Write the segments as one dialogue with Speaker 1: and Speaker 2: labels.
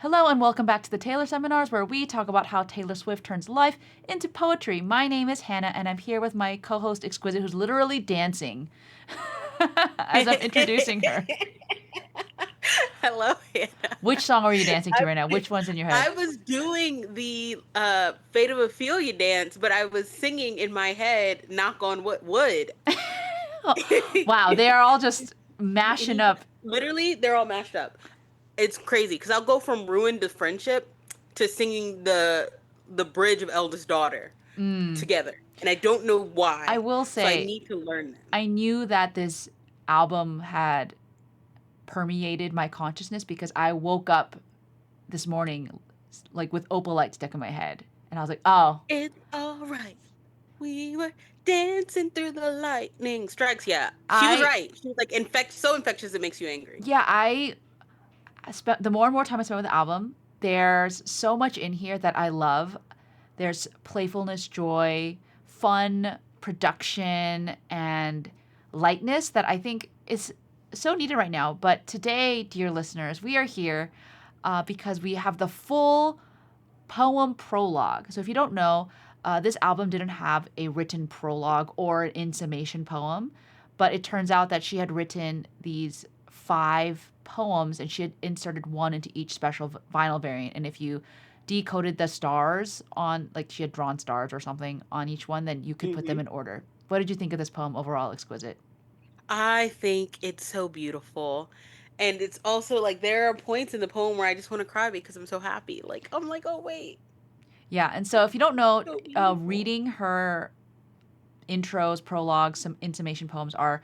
Speaker 1: Hello and welcome back to the Taylor Seminars, where we talk about how Taylor Swift turns life into poetry. My name is Hannah, and I'm here with my co-host Exquisite, who's literally dancing as I'm introducing her.
Speaker 2: Hello, Hannah.
Speaker 1: Which song are you dancing to
Speaker 2: I,
Speaker 1: right now? Which one's in your head?
Speaker 2: I was doing the Fate of Ophelia dance, but I was singing in my head, knock on wood.
Speaker 1: Wow, they are all just mashing up.
Speaker 2: Literally, they're all mashed up. It's crazy because I'll go from ruin to friendship to singing the bridge of eldest daughter together, and I don't know
Speaker 1: I
Speaker 2: why.
Speaker 1: will
Speaker 2: So I
Speaker 1: say,
Speaker 2: need to learn them.
Speaker 1: I knew that this album had permeated my consciousness because I woke up this morning like with opal light stuck in my head. And I was like, oh,
Speaker 2: It's all right. We were dancing through the lightning strikes. Yeah, she was
Speaker 1: I,
Speaker 2: right. She was like so infectious it makes you angry.
Speaker 1: yeah, the more and more time I spend with the album, there's so much in here that I love. There's playfulness, joy, fun, production, and lightness that I think is so needed right now. But today, dear listeners, we are here because we have the full poem prologue. So if you don't know, this album didn't have a written prologue or an in summation poem, but it turns out that she had written these 5 poems and she had inserted one into each special vinyl variant. And if you decoded the stars on, like she had drawn stars or something on each one, then you could put them
Speaker 2: Hmm.
Speaker 1: in order. What did you think of this poem overall, Exquisite?
Speaker 2: I think it's so beautiful. And it's also like there are points in the poem where I just want to cry because I'm so happy. Like, I'm like, oh, wait,
Speaker 1: Yeah, and so if you don't know,
Speaker 2: so beautiful.
Speaker 1: reading her intros, prologues, some intimation poems are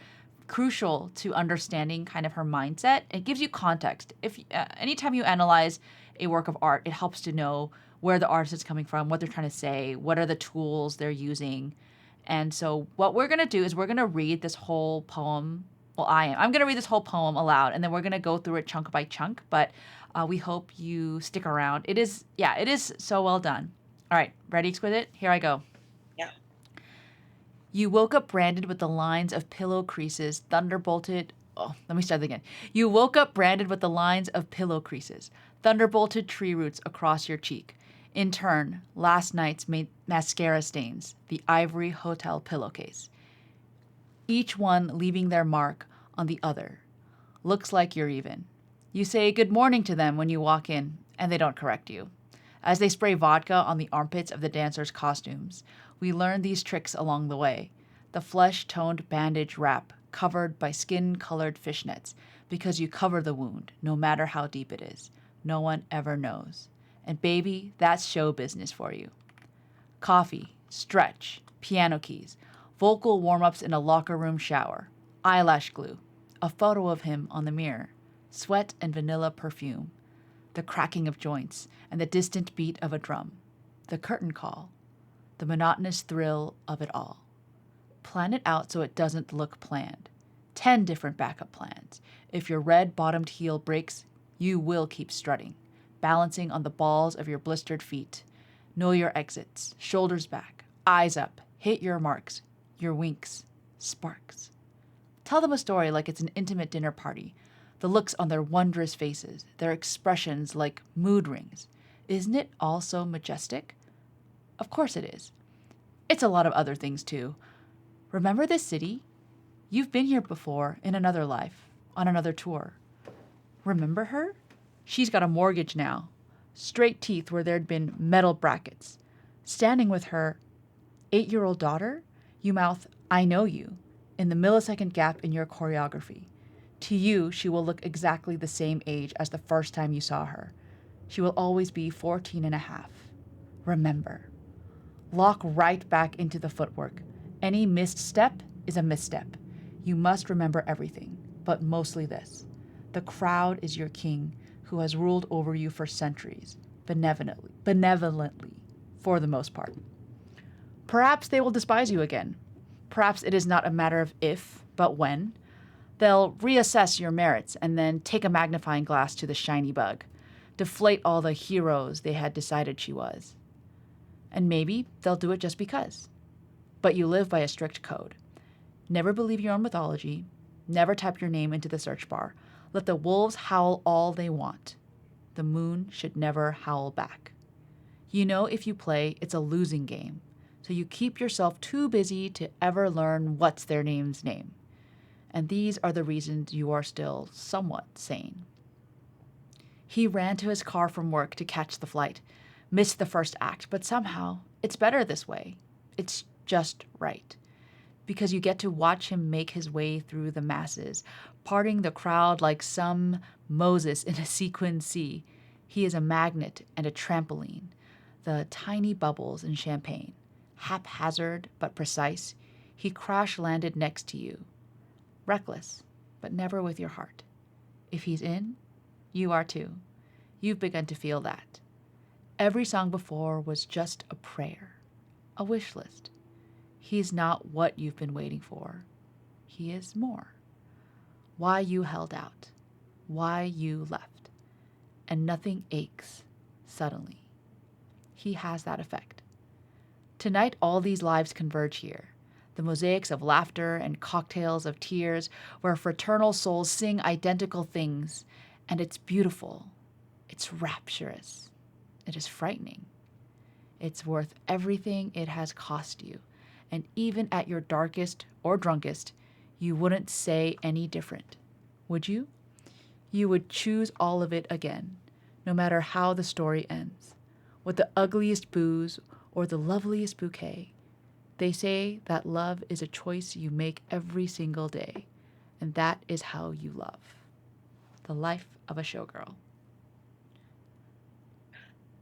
Speaker 1: crucial to understanding kind of her mindset. It gives you context. If anytime you analyze a work of art, it helps to know where the artist is coming from, what they're trying to say, what are the tools they're using. And so what we're going to do is we're going to read this whole poem. Well, I'm going to read this whole poem aloud, and then we're going to go through it chunk by chunk. But we hope you stick around. It is so well done. All right, ready, Exquisite? Here I go.
Speaker 2: Yeah.
Speaker 1: You woke up branded with the lines of pillow creases, thunderbolted. Oh, let me start again. You woke up branded with the lines of pillow creases, thunderbolted tree roots across your cheek. In turn, last night's mascara stains, the ivory hotel pillowcase. Each one leaving their mark on the other. Looks like you're even. You say good morning to them when you walk in, and they don't correct you. As they spray vodka on the armpits of the dancers' costumes, we learn these tricks along the way. The flesh toned bandage wrap covered by skin colored fishnets, because you cover the wound, no matter how deep it is. No one ever knows. And baby, that's show business for you. Coffee, stretch, piano keys, vocal warm ups in a locker room shower, eyelash glue, a photo of him on the mirror, sweat and vanilla perfume, the cracking of joints and the distant beat of a drum, the curtain call, the monotonous thrill of it all. Plan it out so it doesn't look planned. 10 different backup plans. If your red bottomed heel breaks, you will keep strutting, balancing on the balls of your blistered feet. Know your exits, shoulders back, eyes up, hit your marks, your winks, sparks. Tell them a story like it's an intimate dinner party. The looks on their wondrous faces, their expressions like mood rings. Isn't it all so majestic? Of course it is. It's a lot of other things too. Remember this city? You've been here before in another life, on another tour. Remember her? She's got a mortgage now. Straight teeth where there'd been metal brackets. Standing with her 8-year-old daughter, you mouth, I know you, in the millisecond gap in your choreography. To you, she will look exactly the same age as the first time you saw her. She will always be 14 and a half. Remember. Lock right back into the footwork. Any missed step is a misstep. You must remember everything, but mostly this. The crowd is your king, who has ruled over you for centuries, benevolently, for the most part. Perhaps they will despise you again. Perhaps it is not a matter of if, but when. They'll reassess your merits and then take a magnifying glass to the shiny bug, deflate all the heroes they had decided she was. And maybe they'll do it just because. But you live by a strict code. Never believe your own mythology. Never type your name into the search bar. Let the wolves howl all they want. The moon should never howl back. You know if you play, it's a losing game, so you keep yourself too busy to ever learn what's their name's name. And these are the reasons you are still somewhat sane. He ran to his car from work to catch the flight, missed the first act, but somehow it's better this way. It's just right. Because you get to watch him make his way through the masses, parting the crowd like some Moses in a sequined sea. He is a magnet and a trampoline, the tiny bubbles in champagne. Haphazard but precise, he crash landed next to you. Reckless, but never with your heart. If he's in, you are too. You've begun to feel that. Every song before was just a prayer, a wish list. He's not what you've been waiting for. He is more. Why you held out. Why you left. And nothing aches suddenly. He has that effect. Tonight, all these lives converge here. The mosaics of laughter and cocktails of tears, where fraternal souls sing identical things. And it's beautiful. It's rapturous. It is frightening. It's worth everything it has cost you. And even at your darkest or drunkest, you wouldn't say any different, would you? You would choose all of it again, no matter how the story ends, with the ugliest booze or the loveliest bouquet. They say that love is a choice you make every single day, and that is how you love. The Life of a Showgirl.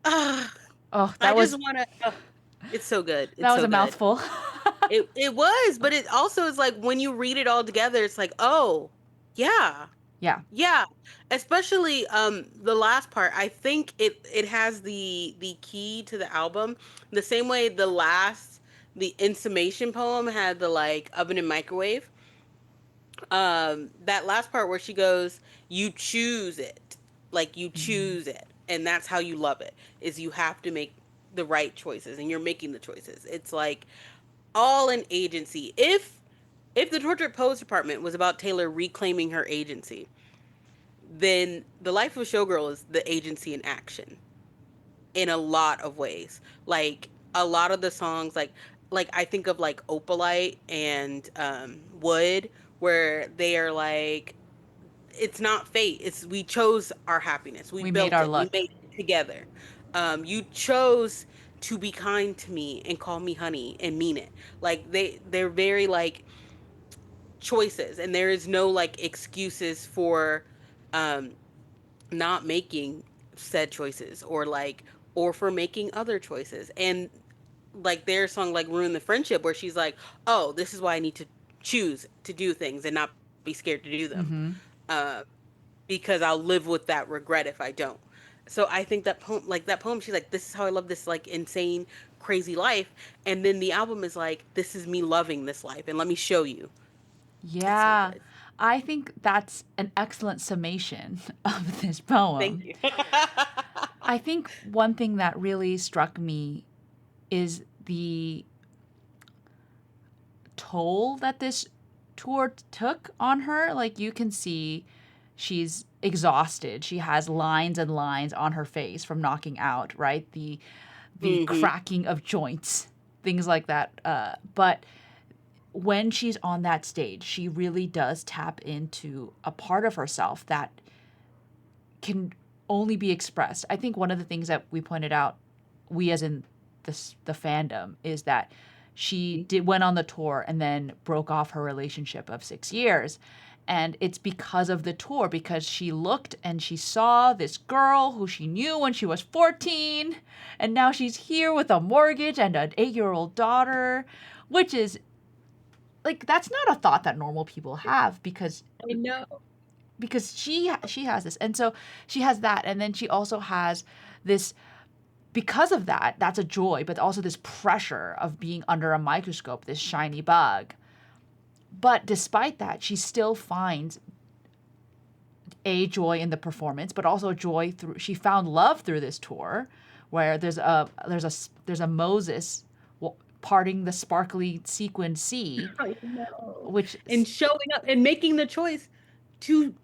Speaker 2: Ah,
Speaker 1: Oh,
Speaker 2: I just want to. It's so good.
Speaker 1: that
Speaker 2: It's
Speaker 1: was
Speaker 2: so
Speaker 1: a
Speaker 2: good.
Speaker 1: mouthful.
Speaker 2: It was, but it also is like when you read it all together, it's like, oh, yeah,
Speaker 1: Yeah.
Speaker 2: yeah. Especially the last part. I think it has the key to the album. The same way the Insummation poem had the like oven and microwave. That last part where she goes, you choose it. Like you
Speaker 1: Mm-hmm.
Speaker 2: choose it. And that's how you love it. Is you have to make the right choices and you're making the choices. It's like all an agency. If the Tortured Poets Department was about Taylor reclaiming her agency, then the Life of a Showgirl is the agency in action in a lot of ways. Like a lot of the songs, like I think of like Opalite and Wood, where they are like, it's not fate. It's we chose our happiness. We
Speaker 1: We made
Speaker 2: built
Speaker 1: our
Speaker 2: it. We
Speaker 1: luck.
Speaker 2: made it together. You chose to be kind to me and call me honey and mean it. Like they're very like choices, and there is no like excuses for um not making said choices or for making other choices. And like their song like Ruin the Friendship, where she's like, oh, this is why I need to choose to do things and not be scared to do them.
Speaker 1: Mm-hmm.
Speaker 2: uh because I'll live with that regret if I don't. So I think that poem, she's like, this is how I love this like insane, crazy life. And then the album is like, this is me loving this life, and let me show you. It's so
Speaker 1: Yeah,
Speaker 2: good.
Speaker 1: I think that's an excellent summation of this
Speaker 2: Thank
Speaker 1: poem.
Speaker 2: you.
Speaker 1: I think one thing that really struck me is the toll that this tour took on her. Like you can see she's exhausted. She has lines and lines on her face from knocking out, right? The
Speaker 2: Hmm.
Speaker 1: cracking of joints, things like that. But when she's on that stage, she really does tap into a part of herself that can only be expressed. I think one of the things that we pointed out, we as in the fandom, is that she went on the tour and then broke off her relationship of 6 years. And it's because of the tour, because she looked and she saw this girl who she knew when she was 14, and now she's here with a mortgage and an 8-year-old daughter, which is like that's not a thought that normal people have
Speaker 2: I know.
Speaker 1: because she has this, and so she has that, and then she also has this. Because of that, that's a joy, but also this pressure of being under a microscope, this shiny bug. But despite that, she still finds a joy in the performance, but also joy through. She found love through this tour, where there's a Moses parting the sparkly sequined sea,
Speaker 2: I know.
Speaker 1: which
Speaker 2: And showing up and making the choice to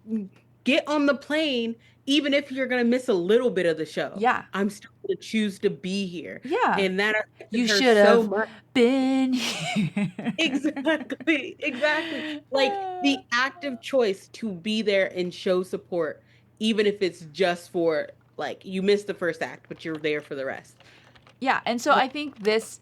Speaker 2: get on the plane, even if you're gonna miss a little bit of the show.
Speaker 1: Yeah.
Speaker 2: I'm still gonna choose to be here.
Speaker 1: Yeah.
Speaker 2: And that affected
Speaker 1: You
Speaker 2: her
Speaker 1: should
Speaker 2: so
Speaker 1: have
Speaker 2: much.
Speaker 1: been here.
Speaker 2: Exactly, exactly. Like the active choice to be there and show support, even if it's just for like you missed the first act, but you're there for the rest.
Speaker 1: Yeah, and so I think this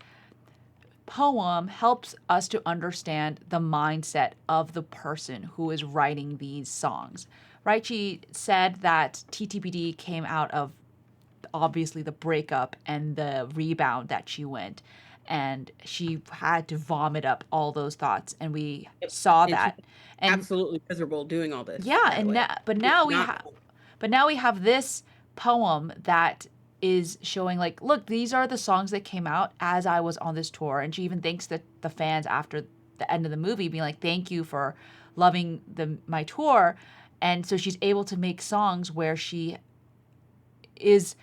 Speaker 1: poem helps us to understand the mindset of the person who is writing these songs. Right? She said that TTPD came out of obviously the breakup and the rebound that she went, and she had to vomit up all those thoughts, and we
Speaker 2: Yep.
Speaker 1: saw
Speaker 2: And she's
Speaker 1: that. And
Speaker 2: absolutely miserable doing all this,
Speaker 1: yeah,
Speaker 2: by the
Speaker 1: and
Speaker 2: way.
Speaker 1: but
Speaker 2: It's
Speaker 1: now we
Speaker 2: not
Speaker 1: have but now we have this poem that is showing like, look, these are the songs that came out as I was on this tour. And she even thanks the fans after the end of the movie, being like, thank you for loving my tour. And so she's able to make songs where she is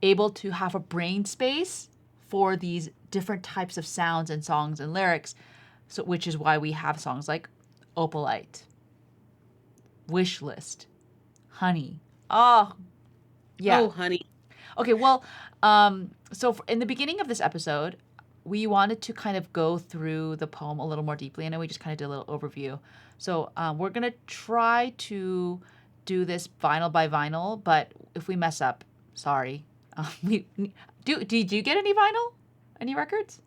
Speaker 1: able to have a brain space for these different types of sounds and songs and lyrics. So which is why we have songs like Opalite, Wish List, Honey. Oh, yeah.
Speaker 2: oh honey.
Speaker 1: Okay, well, so in the beginning of this episode, we wanted to kind of go through the poem a little more deeply. I know we just kind of did a little overview. So we're going to try to do this vinyl by vinyl, but if we mess up, sorry. We, did you get any vinyl? Any records?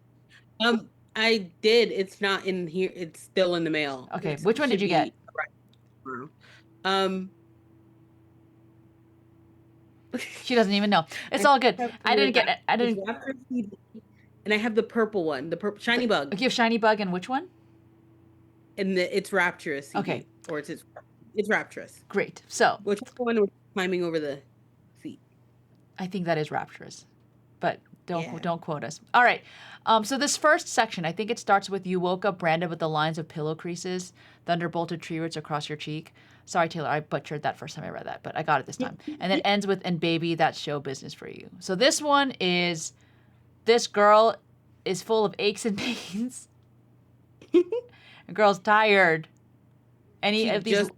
Speaker 2: I did. It's not in here. It's still in the mail.
Speaker 1: Okay,
Speaker 2: It
Speaker 1: which one did
Speaker 2: should
Speaker 1: you get?
Speaker 2: be right tomorrow. Um,
Speaker 1: She doesn't even know. It's
Speaker 2: I
Speaker 1: all good.
Speaker 2: have
Speaker 1: I didn't get it. I
Speaker 2: there's
Speaker 1: didn't.
Speaker 2: Raptor CD, and I have the purple one, the purple shiny bug,
Speaker 1: You have Shiny Bug and which one?
Speaker 2: and it's Rapturous
Speaker 1: Okay,
Speaker 2: CD, or it's Rapturous.
Speaker 1: great. So
Speaker 2: Which one was climbing over the seat?
Speaker 1: I think that is Rapturous, but
Speaker 2: Yeah.
Speaker 1: don't quote us. All right. So this first section, I think it starts with you woke up branded with the lines of pillow creases, thunderbolted tree roots across your cheek. Sorry, Taylor, I butchered that first time I read that, but I got it this time. And it ends with and baby, that's show business for you. So this one is this girl is full of aches and pains. The girl's tired. Any
Speaker 2: She
Speaker 1: of these?
Speaker 2: just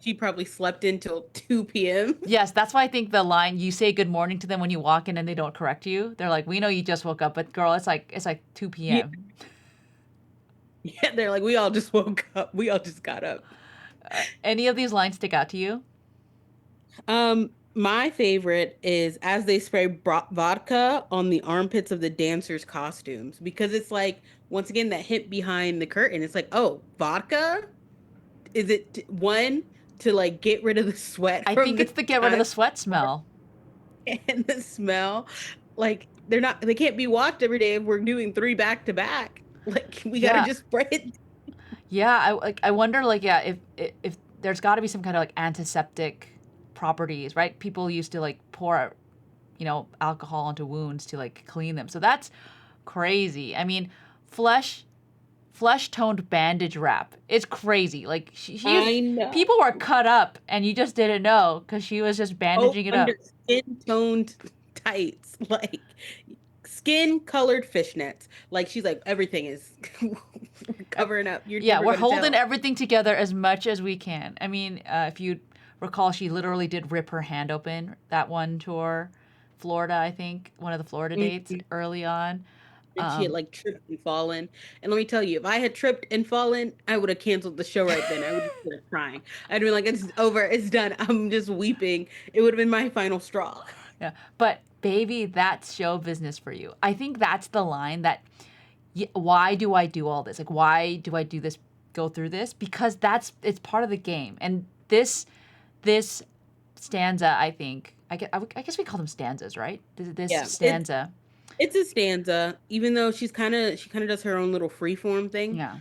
Speaker 2: she probably slept until 2 p.m.
Speaker 1: Yes, that's why I think the line you say good morning to them when you walk in and they don't correct you. They're like, "We know you just woke up, but girl, it's like 2
Speaker 2: Yeah,
Speaker 1: p.m."
Speaker 2: yeah, they're like, we all just woke up. We all just got up.
Speaker 1: Any of these lines stick out to you?
Speaker 2: My favorite is as they spray vodka on the armpits of the dancers' costumes because it's like once again that hint behind the curtain. It's like, oh, vodka? Is it one to like get rid of the sweat
Speaker 1: I
Speaker 2: from
Speaker 1: think
Speaker 2: the
Speaker 1: it's to get rid of
Speaker 2: time
Speaker 1: the sweat smell.
Speaker 2: and the smell? Like they can't be walked every day if we're doing three back to back. Like we gotta
Speaker 1: Yeah,
Speaker 2: just spray it.
Speaker 1: yeah. I wonder like yeah if there's got to be some kind of like antiseptic properties, right? People used to like pour alcohol onto wounds to like clean them. So that's crazy. I mean, flesh toned bandage wrap. It's crazy. Like
Speaker 2: I know.
Speaker 1: people were cut up and you just didn't know because she was just
Speaker 2: Oh,
Speaker 1: bandaging it
Speaker 2: under
Speaker 1: up.
Speaker 2: skin toned tights, like skin colored fishnets. Like she's like everything is covering up. You're
Speaker 1: Yeah,
Speaker 2: never
Speaker 1: we're
Speaker 2: gonna
Speaker 1: holding
Speaker 2: tell.
Speaker 1: everything together as much as we can. I mean, if you recall, she literally did rip her hand open that one tour, Florida, I think, one of the Florida dates
Speaker 2: Mhm.
Speaker 1: early on.
Speaker 2: And she had
Speaker 1: Um,
Speaker 2: like tripped and fallen. And let me tell you, if I had tripped and fallen, I would have canceled the show right then. I would have been crying. I'd been like, it's over, it's done. I'm just weeping. It would have been my final straw.
Speaker 1: yeah, but baby, that's show business for you. I think that's the line that. Why do I do all this? Like, why do I do this? Go through this because it's part of the game. And this stanza, I think, I guess we call them stanzas, right? This
Speaker 2: Yeah.
Speaker 1: stanza,
Speaker 2: It's a stanza, even though she kind of does her own little freeform thing.
Speaker 1: yeah.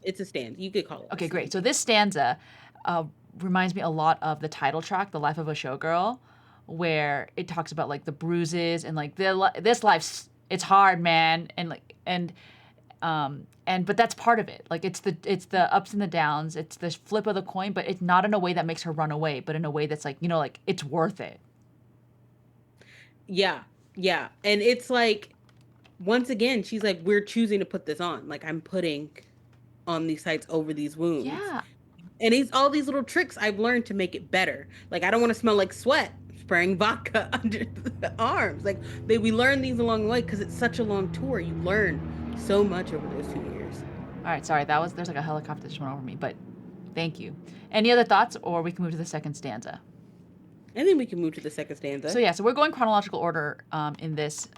Speaker 2: It's a stanza. You could call it a
Speaker 1: Okay, great. So
Speaker 2: stanza.
Speaker 1: this stanza uh, reminds me a lot of the title track, "The Life of a Showgirl," where it talks about like the bruises and like this life's it's hard, man, and like and but that's part of it. Like it's the ups and the downs. It's the flip of the coin, but it's not in a way that makes her run away, but in a way that's like like it's worth it.
Speaker 2: Yeah. Yeah. And it's like, once again, she's like, we're choosing to put this on. Like, I'm putting on these sites over these wounds.
Speaker 1: Yeah,
Speaker 2: And it's all these little tricks I've learned to make it better. Like I don't want to smell like sweat, spraying vodka under the arms. Like we learn these along the way because it's such a long tour. You learn so much over those 2 years.
Speaker 1: All right, sorry, there's like a helicopter that just went over me, but thank you. Any other thoughts, or we can move to the second stanza?
Speaker 2: And then we can move to the second
Speaker 1: So
Speaker 2: stanza.
Speaker 1: yeah, so we're going chronological order in this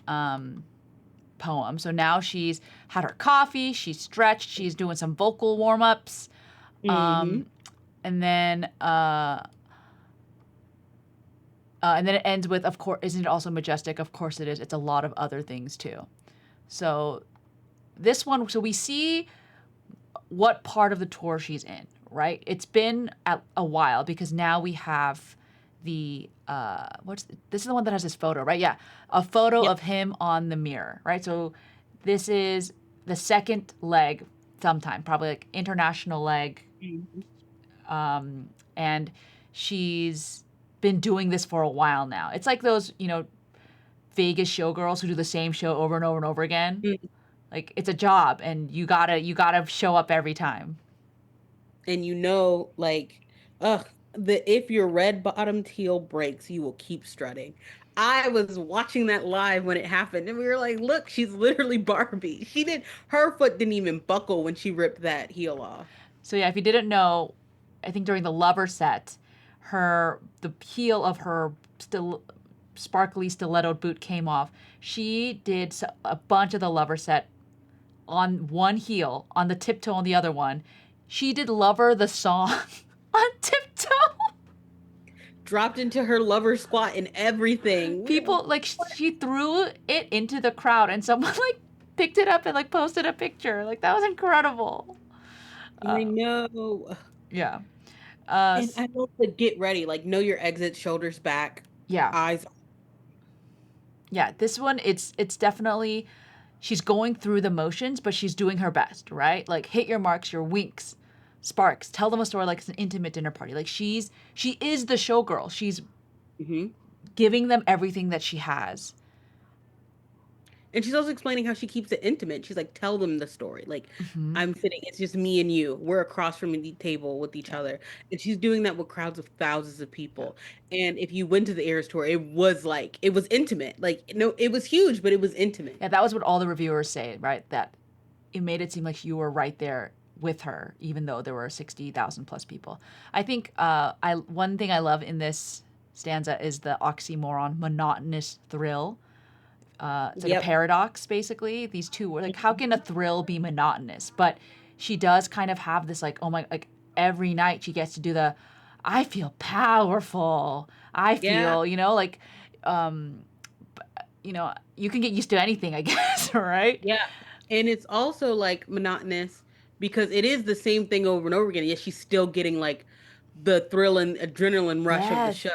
Speaker 1: poem. So now she's had her coffee, she's stretched, she's doing some vocal warm ups,
Speaker 2: Mm-hmm.
Speaker 1: and then it ends with, of course, isn't it also majestic? Of course it is. It's a lot of other things too. So this one, so we see what part of the tour she's in, right? It's been a while because now we have the this is the one that has this photo, right? Yeah, a photo
Speaker 2: Yep.
Speaker 1: of him on the mirror, right? So this is the second leg, sometime probably like international leg,
Speaker 2: Mhm.
Speaker 1: and she's been doing this for a while now. It's like those Vegas showgirls who do the same show over and over and over again. Like it's a job, and you gotta show up every time.
Speaker 2: And like, ugh, the if your red bottomed heel breaks, you will keep strutting. I was watching that live when it happened, and we were like, look, she's literally Barbie. Her foot didn't even buckle when she ripped that heel off.
Speaker 1: So yeah, if you didn't know, I think during the lover set, the heel of her sparkly stilettoed boot came off. She did a bunch of the lover set on one heel, on the tiptoe on the other one. She did Lover the song on tiptoe.
Speaker 2: Dropped into her lover squat and everything.
Speaker 1: People like she threw it into the crowd, and someone like picked it up and like posted a picture. Like that was incredible.
Speaker 2: I know.
Speaker 1: Yeah.
Speaker 2: And I love the get ready, like know your exit, shoulders back,
Speaker 1: Yeah.
Speaker 2: eyes.
Speaker 1: Yeah, this one it's definitely she's going through the motions, but she's doing her best, right? Like hit your marks, your winks, sparks. Tell them a story like it's an intimate dinner party. Like she is the showgirl. She's
Speaker 2: Hmm.
Speaker 1: giving them everything that she has.
Speaker 2: And she's also explaining how she keeps it intimate. She's like, tell them the story. Like,
Speaker 1: Hmm.
Speaker 2: I'm sitting, it's just me and you. We're across from the table with each
Speaker 1: Yeah.
Speaker 2: other. And she's doing that with crowds of thousands of
Speaker 1: Yeah.
Speaker 2: people. And if you went to the Eras tour, it was intimate. Like, no, it was huge, but it was intimate.
Speaker 1: Yeah, that was what all the reviewers say, right? That it made it seem like you were right there with her, even though there were 60,000 plus people. I think I one thing I love in this stanza is the oxymoron monotonous thrill. It's like a
Speaker 2: Yep.
Speaker 1: paradox, basically. These two were like, how can a thrill be monotonous? But she does kind of have this, like, oh my, like every night she gets to do the, I feel powerful. I
Speaker 2: Yeah.
Speaker 1: feel, like, um, you can get used to anything, I guess, right?
Speaker 2: Yeah. And it's also like monotonous because it is the same thing over and over again. Yet she's still getting like the thrill and adrenaline rush of the
Speaker 1: Yes.
Speaker 2: show.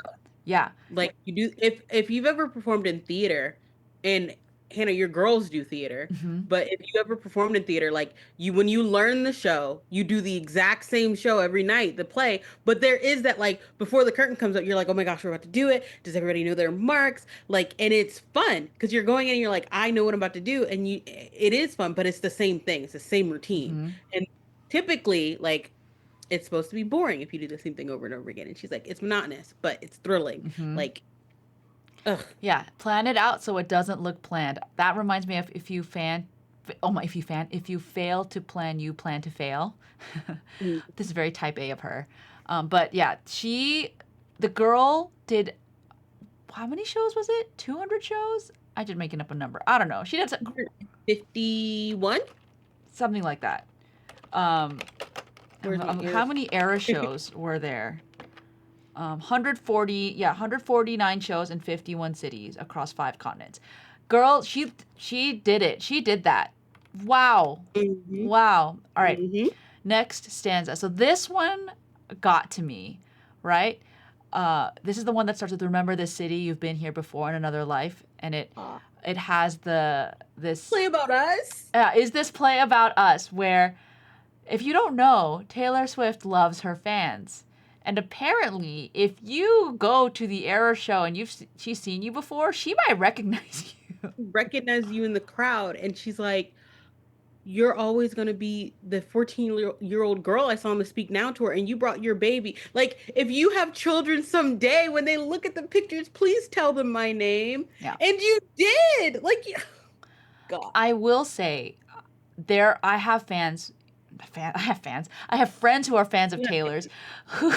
Speaker 1: Yeah.
Speaker 2: Like you do if you've ever performed in theater, and Hannah, your girls do theater,
Speaker 1: Hmm.
Speaker 2: but if you ever performed in theater, like you when you learn the show, you do the exact same show every night, the play, but there is that like before the curtain comes up, you're like, oh my gosh, we're about to do it. Does everybody know their marks? Like, and it's fun because you're going in and you're like, I know what I'm about to do, and it is fun, but it's the same thing, it's the same routine.
Speaker 1: Hmm.
Speaker 2: And typically, like it's supposed to be boring if you do the same thing over and over again. And she's like, it's monotonous, but it's thrilling.
Speaker 1: Hmm.
Speaker 2: Like, ugh.
Speaker 1: Yeah. Plan it out so it doesn't look planned. That reminds me of if you fail to plan, you plan to fail.
Speaker 2: Mm.
Speaker 1: This is very type A of her. But yeah, the girl did, how many shows was it? 200 shows? I just making up a number. I don't know. She did
Speaker 2: 51?
Speaker 1: something like that. Um,
Speaker 2: Where's my
Speaker 1: how
Speaker 2: ears?
Speaker 1: many era shows were there? 149 shows in 51 cities across 5 continents. Girl, she did it. She did that. Wow.
Speaker 2: Hmm.
Speaker 1: Wow. All right.
Speaker 2: Hmm.
Speaker 1: Next stanza. So this one got to me, right? This is the one that starts with "Remember this city, you've been here before in another life," and it has this
Speaker 2: Play about us.
Speaker 1: is this play about us where, if you don't know, Taylor Swift loves her fans. And apparently, if you go to the Era show and she's seen you before, she might recognize you.
Speaker 2: Recognize you in the crowd. And she's like, you're always going to be the 14-year-old girl I saw on the Speak Now tour, and you brought your baby. Like, if you have children someday, when they look at the pictures, please tell them my name.
Speaker 1: Yeah.
Speaker 2: And you did. Like, God.
Speaker 1: I will say, I have I have fans. I have friends who are fans of
Speaker 2: Yeah.
Speaker 1: Taylor's, who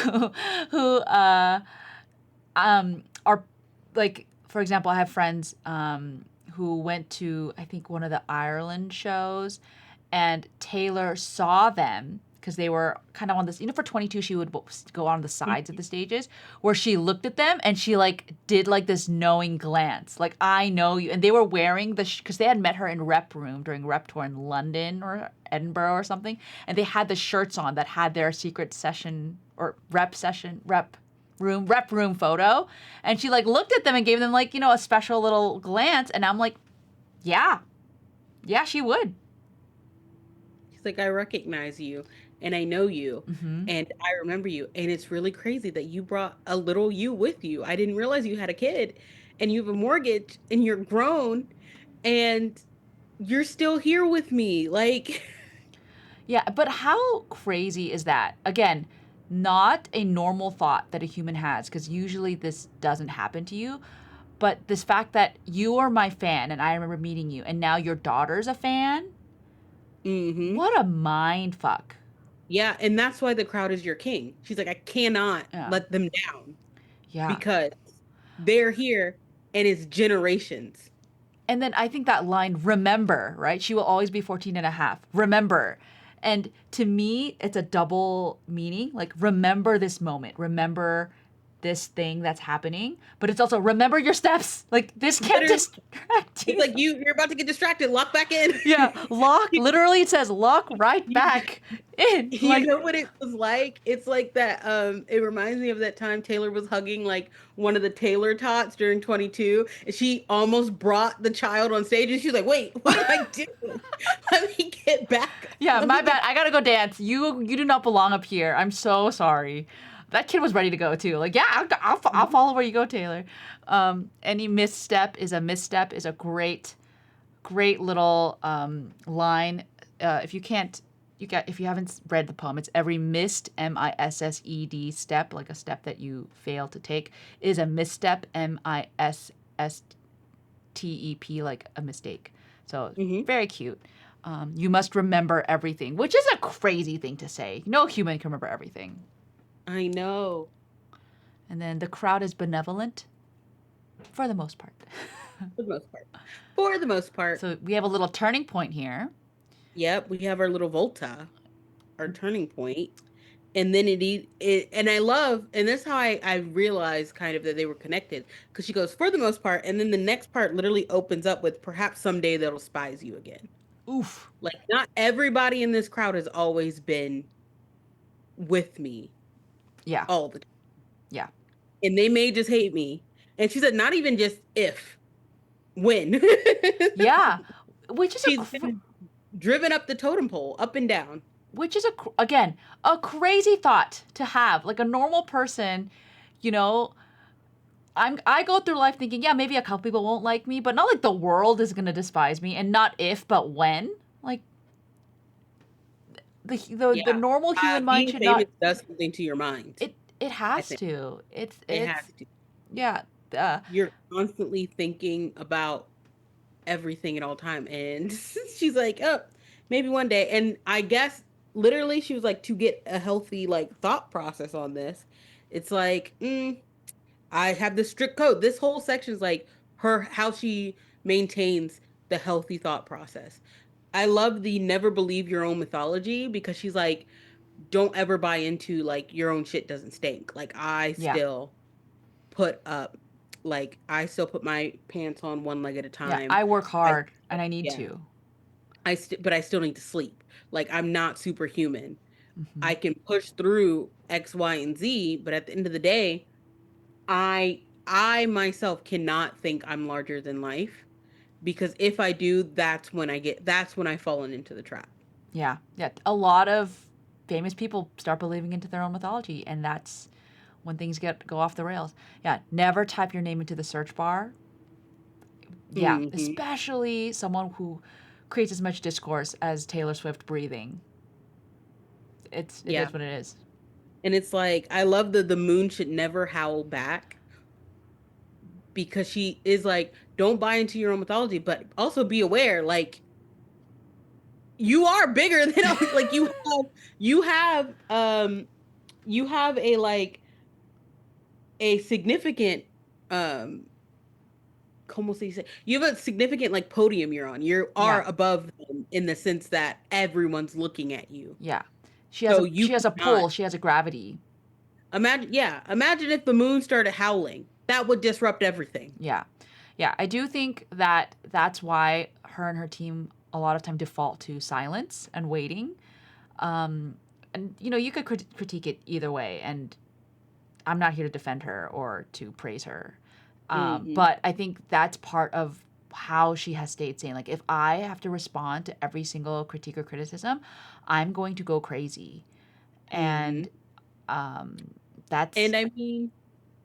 Speaker 1: who are like, for example, I have friends who went to, I think, one of the Ireland shows, and Taylor saw them because they were kind of on this, for 22 she would go on the sides of the stages, where she looked at them and she like did like this knowing glance, like, I know you. And they were wearing because they had met her in Rep Room during Rep Tour in London or Edinburgh or something, and they had the shirts on that had their secret session or rep room photo. And she like looked at them and gave them like, a special little glance. And I'm like, yeah, she would.
Speaker 2: She's like, I recognize you and I know you
Speaker 1: Mm-hmm.
Speaker 2: and I remember you. And it's really crazy that you brought a little you with you. I didn't realize you had a kid and you have a mortgage and you're grown and you're still here with me. Like,
Speaker 1: Yeah, but how crazy is that? Again, not a normal thought that a human has, because usually this doesn't happen to you. But this fact that you are my fan and I remember meeting you, and now your daughter's a fan,
Speaker 2: mm-hmm.
Speaker 1: what a mind fuck.
Speaker 2: Yeah. And that's why the crowd is your king. She's like, I cannot
Speaker 1: Yeah.
Speaker 2: let them down
Speaker 1: Yeah.
Speaker 2: because they're here and it's generations.
Speaker 1: And then I think that line, remember, right? She will always be 14 and a half. Remember. And to me, it's a double meaning. Like, remember this moment. Remember this thing that's happening. But it's also, remember your steps. Like, this can't
Speaker 2: Literally,
Speaker 1: distract
Speaker 2: it's
Speaker 1: you.
Speaker 2: like you're about to get distracted. Lock back in.
Speaker 1: Yeah. Lock. Literally, it says lock right back in.
Speaker 2: You
Speaker 1: Like,
Speaker 2: know what it was like? It's like that. It reminds me of that time Taylor was hugging like one of the Taylor tots during 22, and she almost brought the child on stage, and she was like, "Wait, what am I doing? Let me get back.
Speaker 1: yeah,
Speaker 2: Let
Speaker 1: my
Speaker 2: me
Speaker 1: bad.
Speaker 2: get."
Speaker 1: I gotta go dance. You do not belong up here. I'm so sorry. That kid was ready to go too. Like, yeah, I'll follow where you go, Taylor. Any misstep is a great little line. If you can't, if you haven't read the poem, it's every missed MISSED step, like a step that you fail to take, is a misstep MISSTEP, like a mistake. So
Speaker 2: Mhm.
Speaker 1: very cute. You must remember everything, which is a crazy thing to say. No human can remember everything.
Speaker 2: I know.
Speaker 1: And then the crowd is benevolent for the most part.
Speaker 2: For the most part. For the most part.
Speaker 1: So we have a little turning point here.
Speaker 2: Yep, we have our little Volta, our turning point. And then and I love, and that's how I realized kind of that they were connected, because she goes for the most part, and then the next part literally opens up with perhaps someday they'll despise you again.
Speaker 1: Oof.
Speaker 2: Like, not everybody in this crowd has always been with me
Speaker 1: Yeah.
Speaker 2: all the time,
Speaker 1: Yeah.
Speaker 2: and they may just hate me. And she said not even just if, when.
Speaker 1: Yeah. Which is a
Speaker 2: She's been driven up the totem pole, up and down.
Speaker 1: again, a crazy thought to have. Like, a normal person, you know, I go through life thinking, yeah, maybe a couple people won't like me, but not like the world is going to despise me, and not if but when. Like, the
Speaker 2: Yeah.
Speaker 1: normal human mind
Speaker 2: Being
Speaker 1: should
Speaker 2: famous
Speaker 1: not.
Speaker 2: does something to your mind,
Speaker 1: It
Speaker 2: I
Speaker 1: has
Speaker 2: think.
Speaker 1: to.
Speaker 2: It has
Speaker 1: It's
Speaker 2: to.
Speaker 1: yeah. Uh,
Speaker 2: You're constantly thinking about everything at all time. And she's like, oh, maybe one day. And I guess literally she was like, to get a healthy like thought process on this, it's like, I have this strict code. This whole section is like her how she maintains the healthy thought process. I love the never believe your own mythology, because she's like, don't ever buy into like your own shit doesn't stink. Like,
Speaker 1: yeah.
Speaker 2: I still put my pants on one leg at a
Speaker 1: Yeah.
Speaker 2: time.
Speaker 1: I work
Speaker 2: I
Speaker 1: hard and I need
Speaker 2: yeah.
Speaker 1: to.
Speaker 2: But I still need to sleep. Like, I'm not superhuman.
Speaker 1: Hmm.
Speaker 2: I can push through X, Y, and Z, but at the end of the day, I myself cannot think I'm larger than life, because if I do, that's when I fallen into the trap.
Speaker 1: Yeah. Yeah. A lot of famous people start believing into their own mythology, and that's when things go off the rails. Yeah. Never type your name into the search bar. Yeah.
Speaker 2: Hmm.
Speaker 1: Especially someone who creates as much discourse as Taylor Swift breathing. It
Speaker 2: Yeah.
Speaker 1: is what it is.
Speaker 2: And it's like I love the moon should never howl back because she is like, don't buy into your own mythology, but also be aware, like you are bigger than like you have you have a like a significant um como se dice? You have a significant like podium you're on. You are
Speaker 1: Yeah.
Speaker 2: above them in the sense that everyone's looking at you.
Speaker 1: Yeah.
Speaker 2: So you
Speaker 1: She has a
Speaker 2: cannot
Speaker 1: pull, she has a gravity.
Speaker 2: imagine, yeah, imagine if the moon started howling. That would disrupt everything.
Speaker 1: Yeah. Yeah, I do think that that's why her and her team a lot of time default to silence and waiting. And you could critique it either way, and I'm not here to defend her or to praise her.
Speaker 2: Hmm.
Speaker 1: But I think that's part of how she has stayed sane. Like, if I have to respond to every single critique or criticism, I'm going to go crazy.
Speaker 2: Hmm.
Speaker 1: And um, that's,
Speaker 2: And I mean,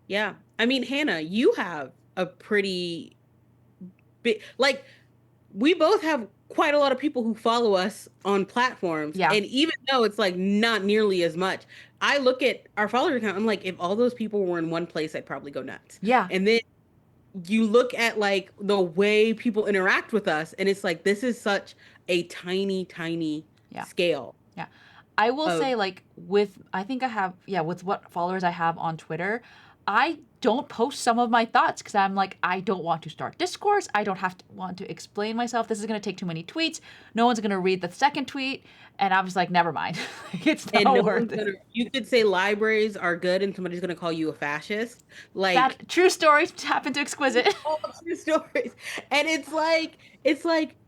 Speaker 2: yeah. I mean, Hannah, you have a pretty big, like, we both have quite a lot of people who follow us on platforms.
Speaker 1: yeah,
Speaker 2: And even though it's like not nearly as much, I look at our follower account, I'm like, if all those people were in one place, I'd probably go nuts.
Speaker 1: yeah,
Speaker 2: And then you look at like the way people interact with us, and it's like, this is such a tiny, tiny
Speaker 1: yeah.
Speaker 2: scale
Speaker 1: Yeah. I will
Speaker 2: of
Speaker 1: say, like, I think I have, yeah, with what followers I have on Twitter, I don't post some of my thoughts because I'm like, I don't want to start discourse. I don't want to explain myself. This is going to take too many tweets. No one's going to read the second tweet. And I'm just like, never mind. It's
Speaker 2: and no
Speaker 1: not
Speaker 2: one's
Speaker 1: worth it.
Speaker 2: gonna, you could say libraries are good and somebody's gonna call you a fascist. Like
Speaker 1: That true story happened to Exquisite.
Speaker 2: all true stories. And it's like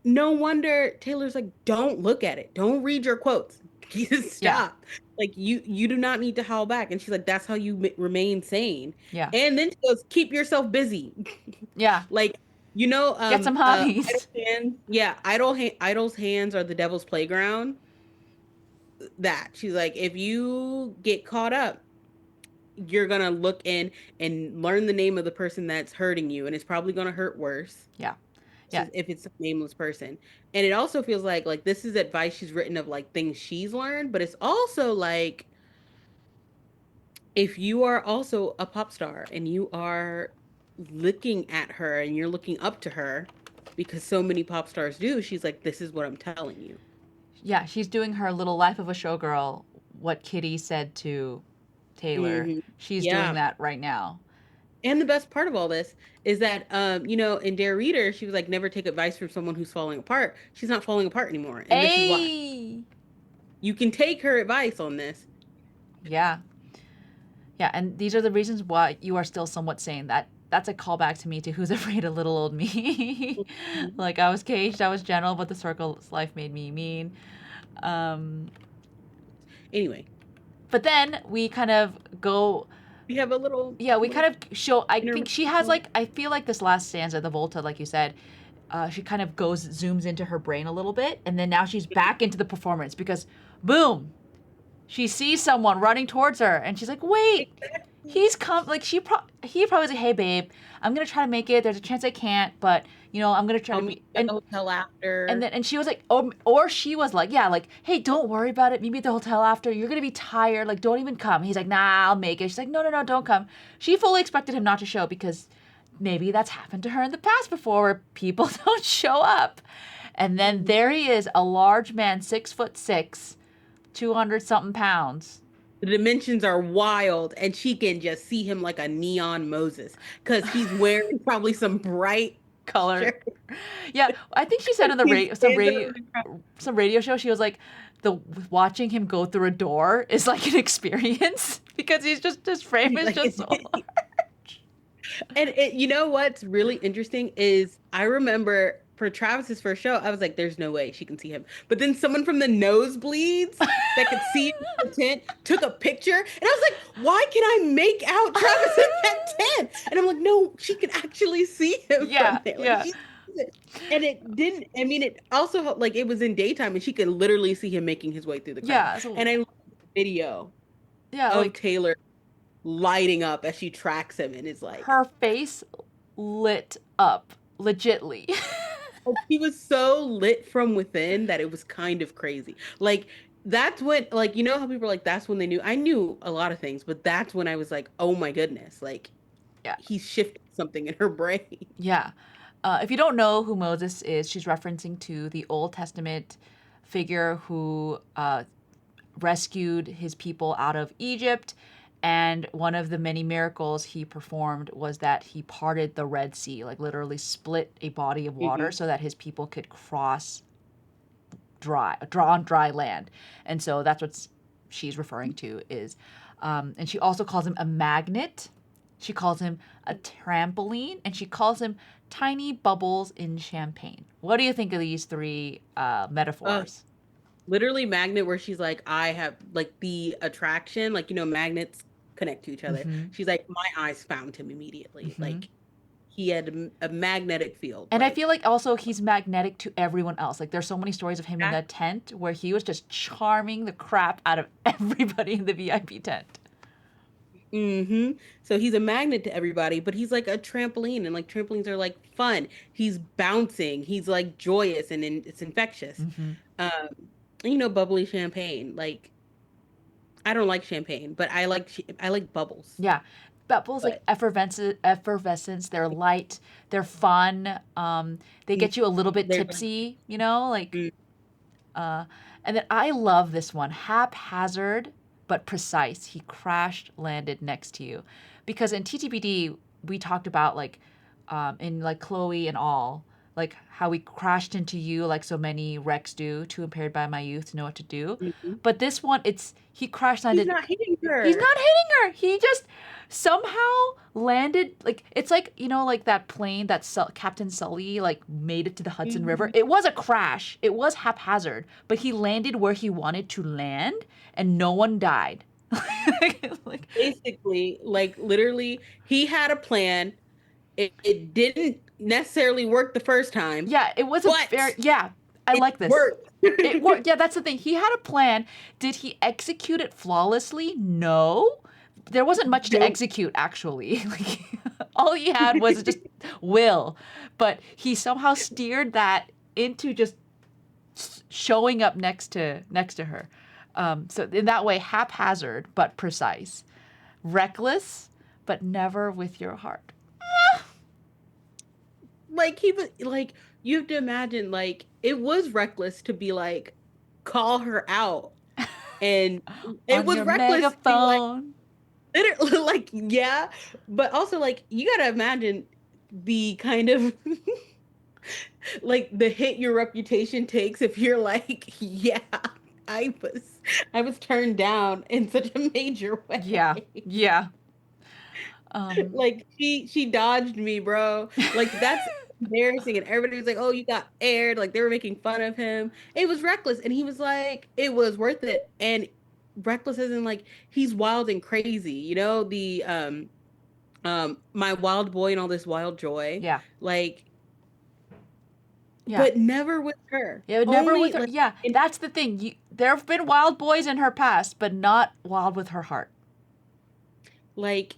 Speaker 2: no wonder Taylor's like, don't look at it. Don't read your quotes. Just
Speaker 1: Yeah.
Speaker 2: stop. Like you do not need to howl back. And she's like, that's how you remain sane.
Speaker 1: Yeah.
Speaker 2: And then she goes, keep yourself busy.
Speaker 1: Yeah.
Speaker 2: Like,
Speaker 1: Get some hobbies.
Speaker 2: idle hands, yeah, idle's hands are the devil's playground. That she's like, if you get caught up, you're gonna look in and learn the name of the person that's hurting you, and it's probably gonna hurt worse
Speaker 1: Yeah. Yeah.
Speaker 2: if it's a nameless person. And it also feels like this is advice she's written of like things she's learned, but it's also like if you are also a pop star and you are looking at her and you're looking up to her because so many pop stars do, she's like, this is what I'm telling you.
Speaker 1: Yeah. She's doing her little life of a showgirl, what Kitty said to Taylor.
Speaker 2: Hmm.
Speaker 1: She's doing
Speaker 2: Yeah.
Speaker 1: that right now.
Speaker 2: And the best part of all this is that, in Dare Reader, she was like, never take advice from someone who's falling apart. She's not falling apart anymore. And this is why.
Speaker 1: Hey.
Speaker 2: You can take her advice on this.
Speaker 1: Yeah. Yeah, and these are the reasons why you are still somewhat sane. That's a callback to me to Who's Afraid of Little Old Me.
Speaker 2: Mhm.
Speaker 1: Like, I was caged, I was gentle, but the circle's life made me mean. Um,
Speaker 2: Anyway,
Speaker 1: but then we kind of go,
Speaker 2: we have a little,
Speaker 1: yeah, we
Speaker 2: little
Speaker 1: kind of show. I think she has
Speaker 2: intermission.
Speaker 1: like, I feel like this last stanza, the Volta, like you said, she kind of zooms into her brain a little bit, and then now she's back into the performance because, boom, she sees someone running towards her, and she's like, wait.
Speaker 2: Exactly.
Speaker 1: He's come like he probably was like, hey babe, I'm gonna try to make it. There's a chance I can't, but I'm gonna try
Speaker 2: I'll
Speaker 1: to
Speaker 2: meet
Speaker 1: be.
Speaker 2: you at the hotel after.
Speaker 1: And she was like, or she was like, yeah, like, hey, don't worry about it. Meet me at the hotel after. You're gonna be tired. Like, don't even come. He's like, nah, I'll make it. She's like, no, no, no, don't come. She fully expected him not to show because maybe that's happened to her in the past before where people don't show up. And then there he is, a large man, 6'6", 200 something pounds.
Speaker 2: The dimensions are wild, and she can just see him like a neon Moses because he's wearing probably some bright
Speaker 1: Color.
Speaker 2: shirt.
Speaker 1: Yeah, I think she said on the
Speaker 2: He's
Speaker 1: radio,
Speaker 2: standing on the ground.
Speaker 1: some radio show, she was like, the watching him go through a door is like an experience because he's just his frame is
Speaker 2: Like,
Speaker 1: just so large.
Speaker 2: and you know what's really interesting is I remember for Travis's first show, I was like, "There's no way she can see him." But then someone from the nosebleeds that could see him in the tent took a picture, and I was like, "Why can I make out Travis in that tent?" And I'm like, "No, she can actually see him from
Speaker 1: Yeah,
Speaker 2: there." Like
Speaker 1: yeah,
Speaker 2: she, and it didn't. I mean, it also like it was in daytime, and she could literally see him making his way through the crowd.
Speaker 1: yeah. So
Speaker 2: And I love the video
Speaker 1: yeah,
Speaker 2: of
Speaker 1: like
Speaker 2: Taylor lighting up as she tracks him, and is like.
Speaker 1: her face lit up, legitly.
Speaker 2: Like, he was so lit from within that it was kind of crazy. Like that's when, like, you know how people are like, that's when they knew. I knew a lot of things, but that's when I was like, oh my goodness, like
Speaker 1: Yeah.
Speaker 2: he's shifted something in her brain.
Speaker 1: Yeah. If you don't know who Moses is, she's referencing to the Old Testament figure who rescued his people out of Egypt. And one of the many miracles he performed was that he parted the Red Sea, like literally split a body of water
Speaker 2: Mhm.
Speaker 1: so that his people could cross draw on dry land. And so that's what she's referring to is, and she also calls him a magnet. She calls him a trampoline, and she calls him tiny bubbles in champagne. What do you think of these three
Speaker 2: Uh,
Speaker 1: metaphors?
Speaker 2: Literally magnet, where she's like, I have like the attraction, like, you know, magnets connect to each other.
Speaker 1: Mm-hmm.
Speaker 2: She's like, my eyes found him immediately.
Speaker 1: Mm-hmm.
Speaker 2: Like he had a magnetic field.
Speaker 1: And I feel
Speaker 2: Like
Speaker 1: like also he's magnetic to everyone else. Like there's so many stories of him in the tent where he was just charming the crap out of everybody in the VIP tent.
Speaker 2: mm-hmm. So he's a magnet to everybody, but he's like a trampoline, and like trampolines are like fun. He's bouncing. He's like joyous, and it's infectious.
Speaker 1: Mm-hmm.
Speaker 2: Um, you know, bubbly champagne. Like I don't like champagne, but I like bubbles.
Speaker 1: Yeah. Bubbles like
Speaker 2: But
Speaker 1: effervescence. They're light. They're fun. They
Speaker 2: mm,
Speaker 1: get you a little bit
Speaker 2: they're
Speaker 1: tipsy, you know, like
Speaker 2: mm,
Speaker 1: uh and then I love this one. Haphazard but precise. He crashed landed next to you. Because in TTBD we talked about like in like Chloe and all, like how we crashed into you like so many wrecks do, too impaired by my youth to know what to do.
Speaker 2: mhm.
Speaker 1: But this one, it's he crash
Speaker 2: He's
Speaker 1: landed.
Speaker 2: not hitting
Speaker 1: He's
Speaker 2: her.
Speaker 1: not hitting her. He just somehow landed like it's like you know like that plane that Captain Sully like made it to the Hudson River.
Speaker 2: Mhm.
Speaker 1: It was a crash. It was haphazard, but he landed where he wanted to land, and no one died. like
Speaker 2: Basically, like literally, he had a plan. It didn't necessarily work the first time,
Speaker 1: yeah, it was a very
Speaker 2: but
Speaker 1: yeah. I
Speaker 2: it
Speaker 1: like this.
Speaker 2: worked.
Speaker 1: It worked. Yeah, that's the thing. He had a plan. Did he execute it flawlessly? No. There wasn't much to
Speaker 2: Nope.
Speaker 1: execute, actually. Like, all he had was just will. But he somehow steered that into just showing up next to her. So in that way, haphazard but precise, reckless but never with your heart.
Speaker 2: Like he was like, you have to imagine, like it was reckless to be like call her out, and it
Speaker 1: On
Speaker 2: was
Speaker 1: your
Speaker 2: reckless to be like
Speaker 1: megaphone.
Speaker 2: literally like yeah, but also like you gotta imagine the kind of like the hit your reputation takes if you're like, yeah, I was I was turned down in such a major
Speaker 1: Yeah,
Speaker 2: way.
Speaker 1: yeah. Um,
Speaker 2: Like she dodged me, bro. Like that's embarrassing. And everybody was like, oh, you got aired. Like they were making fun of him. It was reckless. And he was like, it was worth it. And reckless isn't like he's wild and crazy, you know, the my wild boy and all this wild joy.
Speaker 1: yeah,
Speaker 2: Like,
Speaker 1: yeah.
Speaker 2: but never with her.
Speaker 1: Yeah, never with
Speaker 2: Only
Speaker 1: her.
Speaker 2: like
Speaker 1: Yeah,
Speaker 2: in
Speaker 1: that's the thing. There have been wild boys in her past, but not wild with her heart.
Speaker 2: like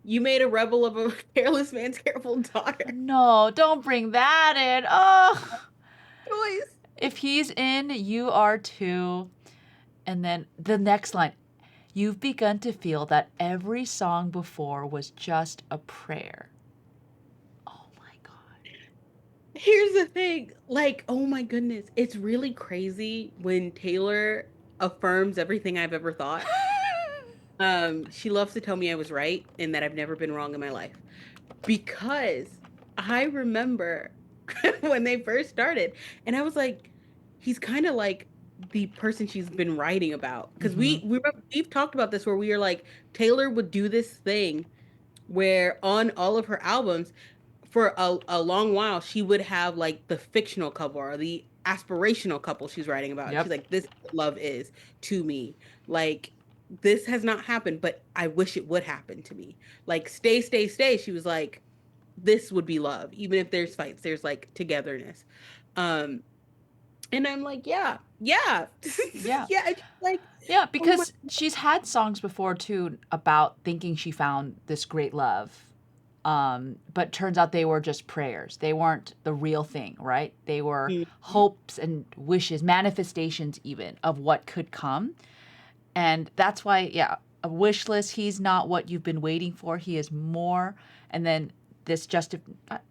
Speaker 2: you made a rebel of a careless man's careful daughter.
Speaker 1: No, don't bring that in. Oh,
Speaker 2: Choice.
Speaker 1: if he's in, you are too. And then the next line, you've begun to feel that every song before was just a prayer. Oh my God.
Speaker 2: Here's the thing, like, oh my goodness, it's really crazy when Taylor affirms everything I've ever thought. She loves to tell me I was right and that I've never been wrong in my life. Because I remember when they first started, and I was like, he's kind of like the person she's been writing about. Because
Speaker 1: Mm-hmm.
Speaker 2: we've talked about this where we are like, Taylor would do this thing where on all of her albums for a long while she would have like the fictional couple or the aspirational couple she's writing about, and she's
Speaker 1: Yep.
Speaker 2: like, this is what love is to me, like this has not happened but I wish it would happen to me, like stay stay stay, she was like, this would be love even if there's fights, there's like togetherness. um and I'm like, yeah, yeah.
Speaker 1: Yeah.
Speaker 2: Yeah, it's like,
Speaker 1: Yeah,
Speaker 2: oh my,
Speaker 1: because she's had songs before too about thinking she found this great love. But turns out they were just prayers. They weren't the real thing, right? They were
Speaker 2: Mhm.
Speaker 1: hopes and wishes, manifestations even of what could come. And that's why, yeah, a wish list, he's not what you've been waiting for. He is more. And then this just,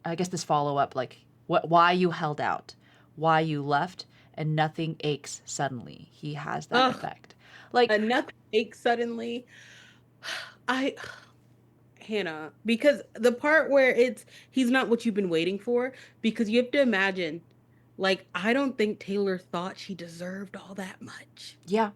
Speaker 1: I guess this follow up, like why you held out, why you left, and nothing aches suddenly. He has that
Speaker 2: Ugh,
Speaker 1: effect. Like,
Speaker 2: enough ache suddenly. I Hannah, because the part where it's he's not what you've been waiting for, because you have to imagine, like, I don't think Taylor thought she deserved all that much.
Speaker 1: yeah,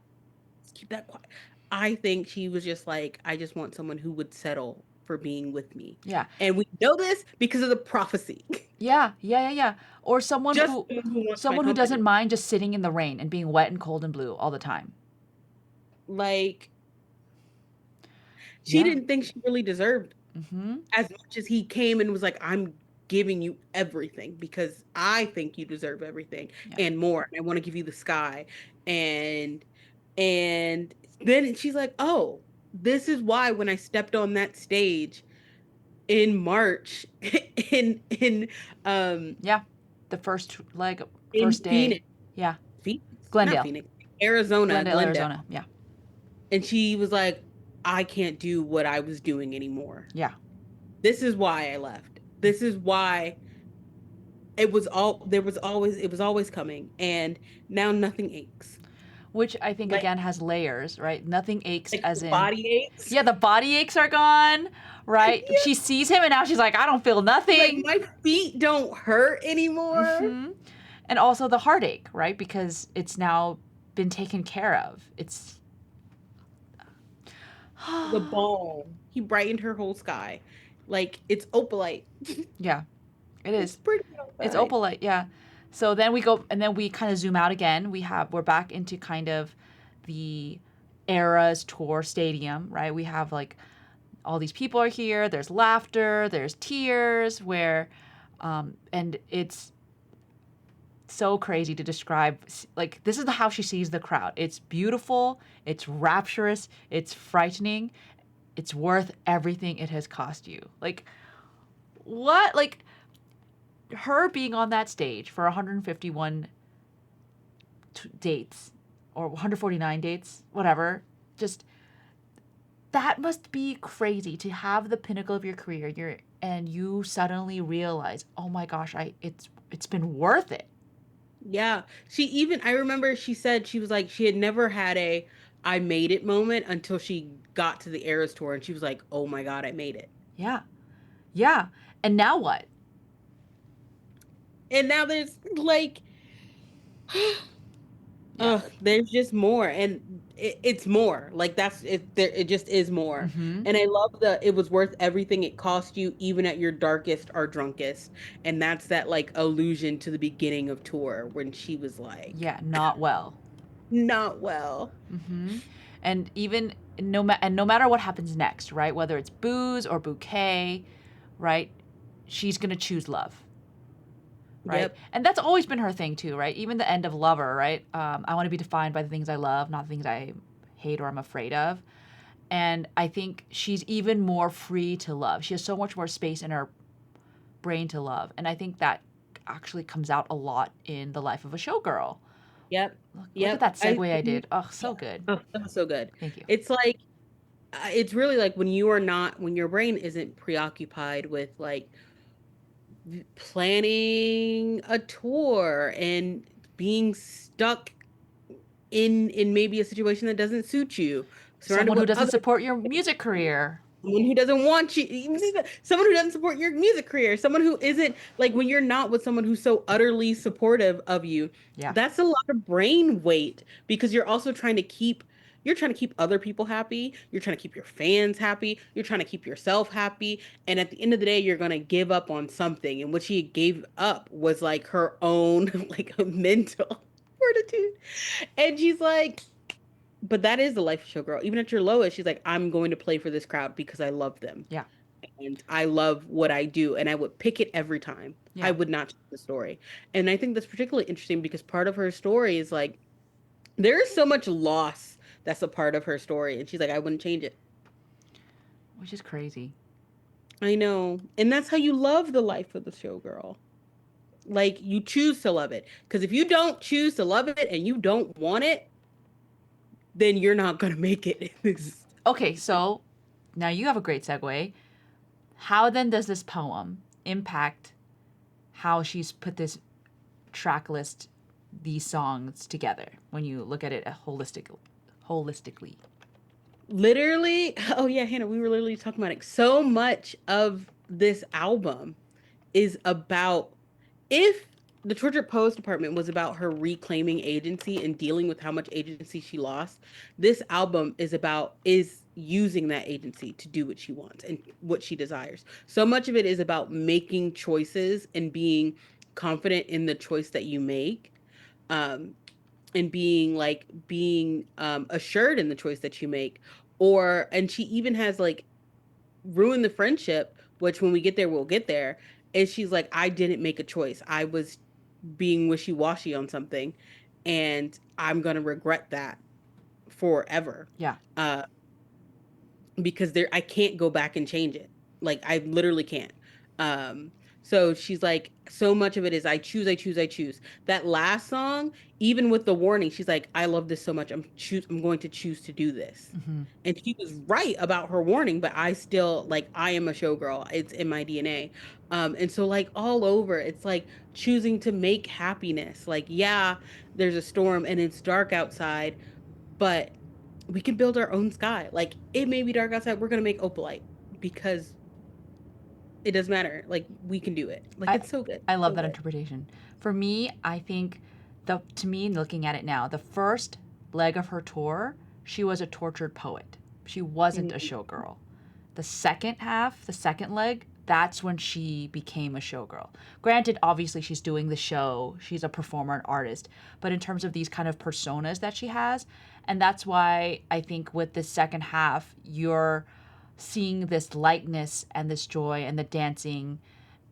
Speaker 2: Let's keep that quiet. I think she was just like, I just want someone who would settle for being with me.
Speaker 1: yeah,
Speaker 2: And we know this because of the prophecy.
Speaker 1: yeah, yeah, yeah, yeah. Or
Speaker 2: Just someone who wants my
Speaker 1: someone who doesn't
Speaker 2: company.
Speaker 1: mind just sitting in the rain and being wet and cold and blue all the time.
Speaker 2: Like, she
Speaker 1: Yeah.
Speaker 2: didn't think she really deserved
Speaker 1: Mm-hmm.
Speaker 2: as much as he came and was like, I'm giving you everything because I think you deserve everything
Speaker 1: Yeah.
Speaker 2: and more. And I want to give you the sky. And and then she's like, oh, this is why when I stepped on that stage in March in
Speaker 1: Yeah. The first leg,
Speaker 2: in
Speaker 1: first day.
Speaker 2: Phoenix,
Speaker 1: Yeah.
Speaker 2: Not
Speaker 1: Glendale.
Speaker 2: Phoenix, Arizona,
Speaker 1: Glendale,
Speaker 2: Glendale.
Speaker 1: Arizona. Yeah.
Speaker 2: And she was like, I can't do what I was doing anymore.
Speaker 1: Yeah.
Speaker 2: This is why I left. This is why it was always coming, and now nothing aches.
Speaker 1: Which I think
Speaker 2: Like
Speaker 1: again has layers, right? Nothing aches
Speaker 2: like
Speaker 1: as
Speaker 2: the
Speaker 1: in,
Speaker 2: body aches.
Speaker 1: yeah, the body aches are gone, right?
Speaker 2: Yeah,
Speaker 1: She sees him and now she's like, I don't feel
Speaker 2: like
Speaker 1: nothing.
Speaker 2: my feet don't hurt anymore.
Speaker 1: Hmm. And also the heartache, right? Because it's now been taken care of. It's,
Speaker 2: The balm. He brightened her whole sky. Like it's opalite.
Speaker 1: yeah, it
Speaker 2: It's
Speaker 1: is.
Speaker 2: pretty
Speaker 1: It's
Speaker 2: outside.
Speaker 1: opalite, yeah. So then we go, and then we kind of zoom out again. We're back into kind of the Eras Tour Stadium, right? We have like all these people are here. There's laughter. There's tears. And it's so crazy to describe. Like this is how she sees the crowd. It's beautiful. It's rapturous. It's frightening. It's worth everything it has cost you. Like what? Like her being on that stage for 151 dates or 149 dates, whatever. Just that must be crazy to have the pinnacle of your career. And you suddenly realize, oh my gosh, it's been worth it.
Speaker 2: Yeah. I remember she said she was like she had never had a I made it moment until she got to the Eras tour and she was like, "Oh my God, I made it."
Speaker 1: Yeah, yeah. And now what?
Speaker 2: And now there's like
Speaker 1: Yeah.
Speaker 2: there's just more, and it's more. Like that's it. It just is more,
Speaker 1: Mm-hmm.
Speaker 2: and I love the. It was worth everything it cost you, even at your darkest or drunkest, and that's that like allusion to the beginning of tour when she was like,
Speaker 1: Yeah, not well.
Speaker 2: "Not well."
Speaker 1: Mm-hmm. And even no matter what happens next, right? Whether it's booze or bouquet, right? She's gonna choose love, right?
Speaker 2: Yep.
Speaker 1: And that's always been her thing too, right? Even the end of Lover, right? I want to be defined by the things I love, not the things I hate or I'm afraid of. And I think she's even more free to love. She has so much more space in her brain to love, and I think that actually comes out a lot in the life of a showgirl.
Speaker 2: Yep.
Speaker 1: Look at
Speaker 2: Yep.
Speaker 1: that segue I did. Oh,
Speaker 2: Yeah.
Speaker 1: so good.
Speaker 2: Oh, that was so good.
Speaker 1: Thank you.
Speaker 2: It's like it's really like when your brain isn't preoccupied with like planning a tour and being stuck in maybe a situation that doesn't suit you, surrounded
Speaker 1: Someone who
Speaker 2: with
Speaker 1: doesn't
Speaker 2: other
Speaker 1: support your
Speaker 2: people,
Speaker 1: music career.
Speaker 2: someone who doesn't want you, someone who doesn't support your music career, someone who isn't like when you're not with someone who's so utterly supportive of you,
Speaker 1: Yeah.
Speaker 2: that's a lot of brain weight because you're trying to keep other people happy, you're trying to keep your fans happy, you're trying to keep yourself happy, and at the end of the day you're going to give up on something, and what she gave up was like her own like a mental fortitude. And she's like, but that is the life of showgirl. Even at your lowest, she's like, I'm going to play for this crowd because I love them.
Speaker 1: Yeah.
Speaker 2: And I love what I do. And I would pick it every time. I
Speaker 1: Yeah.
Speaker 2: would not change the story. And I think that's particularly interesting because part of her story is like, there is so much loss that's a part of her story. And she's like, I wouldn't change it.
Speaker 1: Which is crazy.
Speaker 2: I know. And that's how you love the life of the showgirl. Like you choose to love it. Because if you don't choose to love it and you don't want it, then you're not gonna make it in this.
Speaker 1: Okay, so now you have a great segue. How then does this poem impact how she's put this track list, these songs together when you look at it holistically?
Speaker 2: Literally, oh yeah, Hannah, we were literally talking about it. So much of this album is about, if the Tortured Poets Department was about her reclaiming agency and dealing with how much agency she lost, this album is using that agency to do what she wants and what she desires. So much of it is about making choices and being confident in the choice that you make. Um, and being assured in the choice that you make. Or and she even has like ruined the friendship, which when we get there we'll get there. And she's like, I didn't make a choice, I was being wishy-washy on something, and I'm gonna regret that forever.
Speaker 1: Yeah.
Speaker 2: uh because there I can't go back and change it. Like I literally can't. Um so she's like, so much of it is I choose, I choose, I choose. That last song, even with the warning, she's like, I love this so much. I'm going to choose to do this.
Speaker 1: Mm-hmm.
Speaker 2: And she was right about her warning, but I still, like, I am a showgirl. It's in my DNA. And so like all over, it's like choosing to make happiness. Like, yeah, there's a storm and it's dark outside, but we can build our own sky. Like it may be dark outside, we're gonna make opalite because it doesn't matter. Like we can do it. Like
Speaker 1: I
Speaker 2: it's so good,
Speaker 1: I love
Speaker 2: so
Speaker 1: that
Speaker 2: good.
Speaker 1: interpretation. For me, I think the to me looking at it now, the first leg of her tour, she was a tortured poet. She wasn't a
Speaker 2: Mhm.
Speaker 1: showgirl. The second half, the second leg, that's when she became a showgirl. Granted, obviously she's doing the show, she's a performer and artist, but in terms of these kind of personas that she has, and that's why I think with the second half, you're seeing this lightness and this joy and the dancing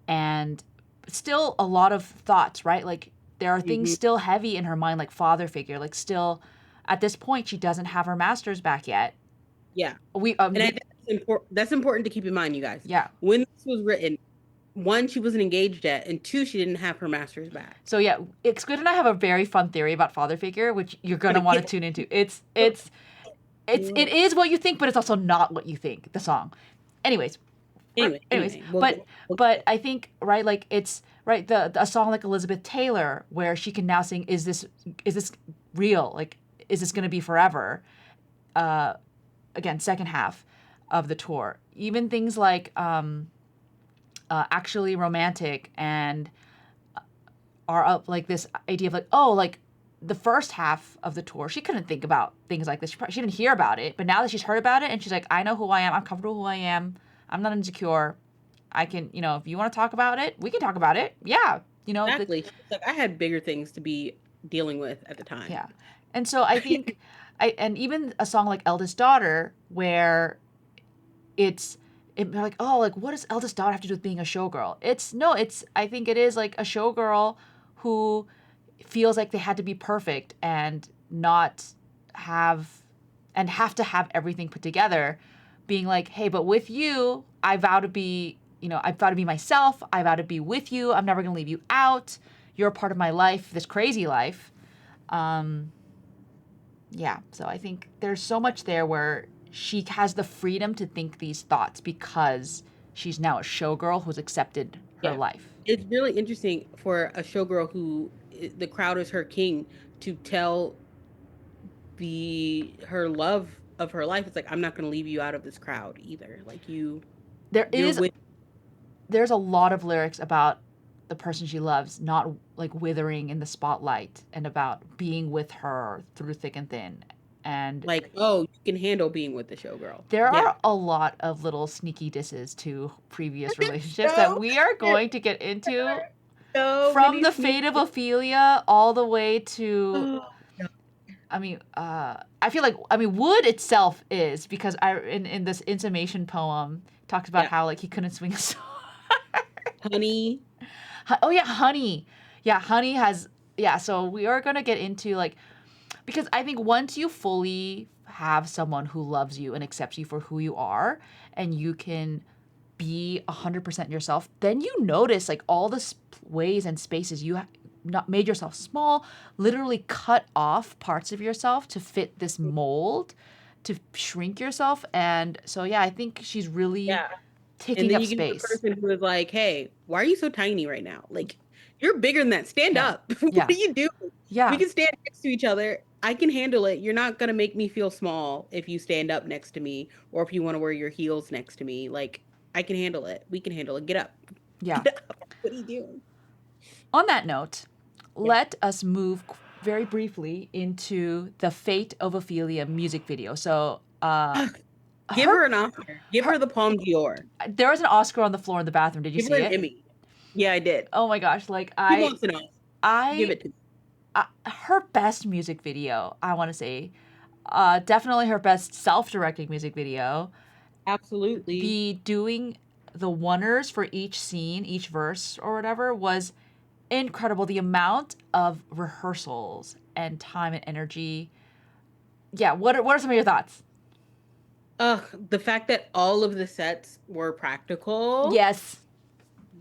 Speaker 1: and still a lot of thoughts, right? Like there are things
Speaker 2: Mhm.
Speaker 1: still heavy in her mind, like father figure, like still at this point she doesn't have her master's back yet.
Speaker 2: Yeah,
Speaker 1: We
Speaker 2: and I think that's important to keep in mind, you guys.
Speaker 1: yeah.
Speaker 2: When this was written, one, she wasn't engaged yet, and two, she didn't have her master's back.
Speaker 1: So yeah, Exclude and I have a very fun theory about father figure, which you're gonna
Speaker 2: Gonna
Speaker 1: want to
Speaker 2: get
Speaker 1: tune into. It is what you think, but it's also not what you think. The song, anyways, anyways,
Speaker 2: anyway,
Speaker 1: but I think right, like it's right the a song like Elizabeth Taylor where she can now sing, is this real? Like, is this gonna be forever? Again, second half of the tour, even things like Actually Romantic and are up like this idea of like, oh, like the first half of the tour, she couldn't think about things like this. She didn't hear about it, but now that she's heard about it and she's like, I know who I am. I'm comfortable who I am. I'm not insecure. I can, if you want to talk about it, we can talk about it. Yeah,
Speaker 2: exactly. She's like, I had bigger things to be dealing with at the time.
Speaker 1: yeah. And so I think, and even a song like Eldest Daughter, where they're like, oh, like what does Eldest Daughter have to do with being a showgirl? I think it is like a showgirl who feels like they had to be perfect and not have have to have everything put together, being like, hey, but with you, I vow to be myself. I vow to be with you. I'm never going to leave you out. You're a part of my life, this crazy life. Yeah. So I think there's so much there where she has the freedom to think these thoughts because she's now a showgirl who's accepted her
Speaker 2: Yeah.
Speaker 1: life.
Speaker 2: It's really interesting for a showgirl who the crowd is her king to tell the her love of her life. It's like, I'm not going to leave you out of this crowd either. Like
Speaker 1: There
Speaker 2: you're
Speaker 1: is
Speaker 2: with.
Speaker 1: there's a lot of lyrics about the person she loves not like withering in the spotlight and about being with her through thick and thin. And
Speaker 2: Like, oh, you can handle being with the showgirl.
Speaker 1: there
Speaker 2: Yeah.
Speaker 1: are a lot of little sneaky disses to previous relationships that
Speaker 2: So
Speaker 1: we are
Speaker 2: there
Speaker 1: going to get into,
Speaker 2: are so
Speaker 1: from
Speaker 2: many
Speaker 1: the
Speaker 2: sneak.
Speaker 1: fate of Ophelia all the way to,
Speaker 2: Oh, no.
Speaker 1: I mean, I feel like, Wood itself is, because in this Insummation poem talks about
Speaker 2: Yeah.
Speaker 1: how like he couldn't swing a sword.
Speaker 2: Honey.
Speaker 1: Oh yeah, Honey. Yeah, Honey has, yeah, so we are going to get into like, because I think once you fully have someone who loves you and accepts you for who you are, and you can be 100% yourself, then you notice like all the ways and spaces you not made yourself small, literally cut off parts of yourself to fit this mold, to shrink yourself. And so, yeah, I think she's really
Speaker 2: Yeah. And
Speaker 1: taking
Speaker 2: then
Speaker 1: up
Speaker 2: you get the
Speaker 1: space.
Speaker 2: person who is like, hey, why are you so tiny right now? Like, you're bigger than that. Stand
Speaker 1: Yeah.
Speaker 2: up. What
Speaker 1: Yeah.
Speaker 2: are you doing? We
Speaker 1: Yeah.
Speaker 2: can stand next to each other. I can handle it. You're not going to make me feel small if you stand up next to me or if you want to wear your heels next to me. Like, I can handle it. We can handle it. Get up.
Speaker 1: Yeah.
Speaker 2: Get up. What are you doing?
Speaker 1: On that note,
Speaker 2: Yeah.
Speaker 1: let us move very briefly into the Fate of Ophelia music video. So,
Speaker 2: Give
Speaker 1: her
Speaker 2: her an Oscar. Give
Speaker 1: her
Speaker 2: her the Palme d'Or.
Speaker 1: there was an Oscar on the floor in the bathroom. Did you
Speaker 2: Give her
Speaker 1: see
Speaker 2: an
Speaker 1: it?
Speaker 2: Emmy. Yeah, I did.
Speaker 1: Oh my gosh, like
Speaker 2: She wants an Oscar. Give
Speaker 1: I
Speaker 2: it to me.
Speaker 1: her best music video, I want to say, definitely her best self-directing music video.
Speaker 2: Absolutely.
Speaker 1: The doing the oneers for each scene, each verse or whatever was incredible. The amount of rehearsals and time and energy. Yeah, what are some of your thoughts?
Speaker 2: The fact that all of the sets were practical,
Speaker 1: Yes,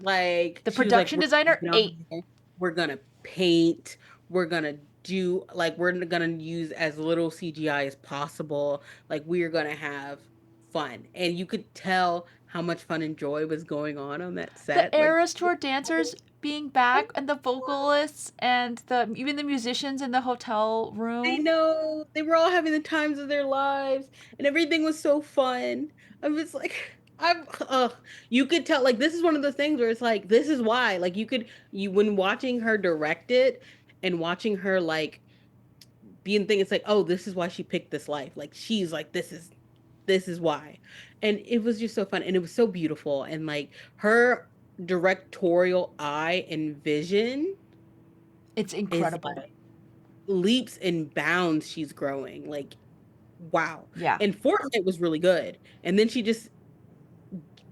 Speaker 2: like
Speaker 1: the
Speaker 2: she was like,
Speaker 1: production designer ate.
Speaker 2: we're gonna paint, we're gonna do like we're gonna use as little CGI as possible. Like we are gonna have fun, and you could tell how much fun and joy was going on that
Speaker 1: The
Speaker 2: set. Like
Speaker 1: Eras Tour dancers being back and the vocalists and the even the musicians in the hotel
Speaker 2: they
Speaker 1: room.
Speaker 2: know they were all having the times of their lives, and everything was so fun. I was like, you could tell like this is one of the things where it's like this is why like you when watching her direct it and watching her like being thing, it's like, oh, this is why she picked this life. Like she's like, this is why. And it was just so fun and it was so beautiful. And like her directorial eye and vision
Speaker 1: It's
Speaker 2: is
Speaker 1: incredible.
Speaker 2: like leaps and bounds she's growing. Like, wow.
Speaker 1: Yeah.
Speaker 2: And Fortnite was really good. And then she just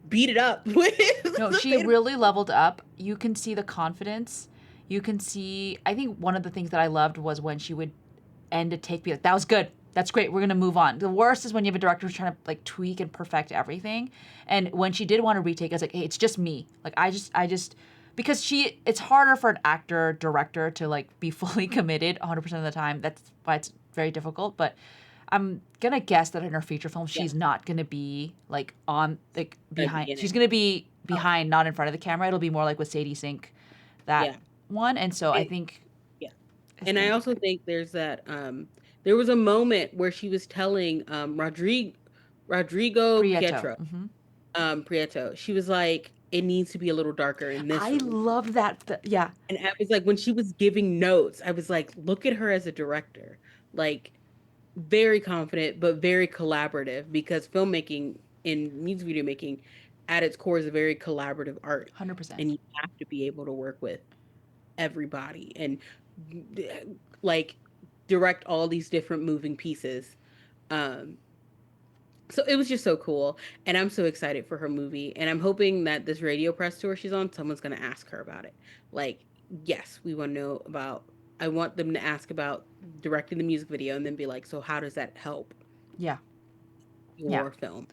Speaker 2: beat it up with
Speaker 1: No,
Speaker 2: the
Speaker 1: she
Speaker 2: Fate of
Speaker 1: really leveled up. You can see the confidence. You can see, I think one of the things that I loved was when she would end a take, be like, that was good. That's great. We're going to move on. The worst is when you have a director who's trying to like tweak and perfect everything. And when she did want to retake, I was like, hey, it's just me. Like, because it's harder for an actor, director to like be fully committed 100% of the time. That's why it's very difficult. But I'm gonna guess that in her feature film,
Speaker 2: Yeah,
Speaker 1: she's not gonna be like on like
Speaker 2: the
Speaker 1: behind. She's
Speaker 2: beginning.
Speaker 1: gonna be
Speaker 2: Oh,
Speaker 1: behind, not in front of the camera. It'll be more like with Sadie Sink, that
Speaker 2: yeah.
Speaker 1: one. And so I
Speaker 2: And,
Speaker 1: think
Speaker 2: yeah.
Speaker 1: it's
Speaker 2: And I
Speaker 1: gonna be
Speaker 2: also
Speaker 1: good.
Speaker 2: think there's that there was a moment where she was telling Rodrigo
Speaker 1: Prieto.
Speaker 2: Pietro, Prieto, she was like, it needs to be a little darker in this
Speaker 1: I
Speaker 2: room.
Speaker 1: love that. Yeah,
Speaker 2: And I was like, when she was giving notes, I was like, look at her as a director. Like very confident, but very collaborative because filmmaking and music video making at its core is a very collaborative art.
Speaker 1: 100%.
Speaker 2: And you have to be able to work with everybody and like direct all these different moving pieces. Um, so it was just so cool. And I'm so excited for her movie. And I'm hoping that this radio press tour she's on, someone's going to ask her about it. Like, yes, we want to know about, I want them to ask about directing the music video and then be like, so how does that help
Speaker 1: Yeah, yeah.
Speaker 2: your film?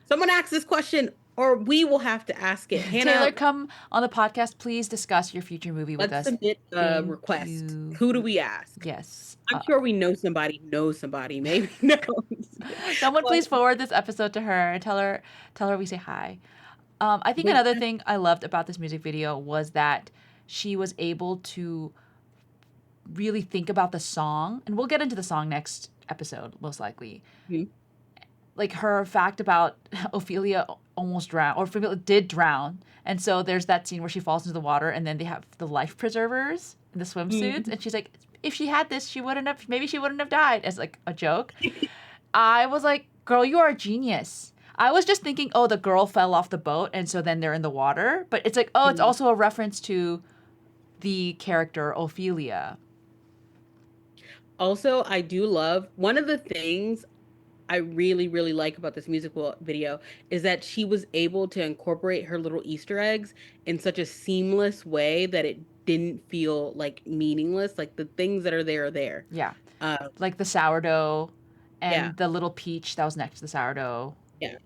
Speaker 2: Someone ask this question or we will have to ask it.
Speaker 1: Taylor,
Speaker 2: Hannah,
Speaker 1: come on the podcast. Please discuss your future movie with
Speaker 2: let's
Speaker 1: us.
Speaker 2: submit a
Speaker 1: Thank
Speaker 2: request.
Speaker 1: you.
Speaker 2: Who do we ask?
Speaker 1: Yes.
Speaker 2: I'm sure we know somebody who knows somebody, maybe knows.
Speaker 1: Someone
Speaker 2: But
Speaker 1: please forward this episode to her and tell her we say hi. I think
Speaker 2: but
Speaker 1: another thing I loved about this music video was that she was able to really think about the song, and we'll get into the song next episode, most likely.
Speaker 2: Mhm.
Speaker 1: Like her fact about Ophelia almost drowned, or Ophelia did drown, and so there's that scene where she falls into the water, and then they have the life preservers in the swimsuits,
Speaker 2: Mhm.
Speaker 1: and she's like, if she had this, maybe she wouldn't have died, as like a joke. I was like, girl, you are a genius. I was just thinking, oh, the girl fell off the boat and so then they're in the water. But it's like, oh, it's
Speaker 2: Mhm.
Speaker 1: also a reference to the character Ophelia.
Speaker 2: Also, I do love one of the things I really, really like about this musical video is that she was able to incorporate her little Easter eggs in such a seamless way that it didn't feel like meaningless. Like the things that are there are there.
Speaker 1: Yeah.
Speaker 2: Uh,
Speaker 1: Like the sourdough
Speaker 2: yeah,
Speaker 1: and the little peach that was next to the sourdough.
Speaker 2: yeah.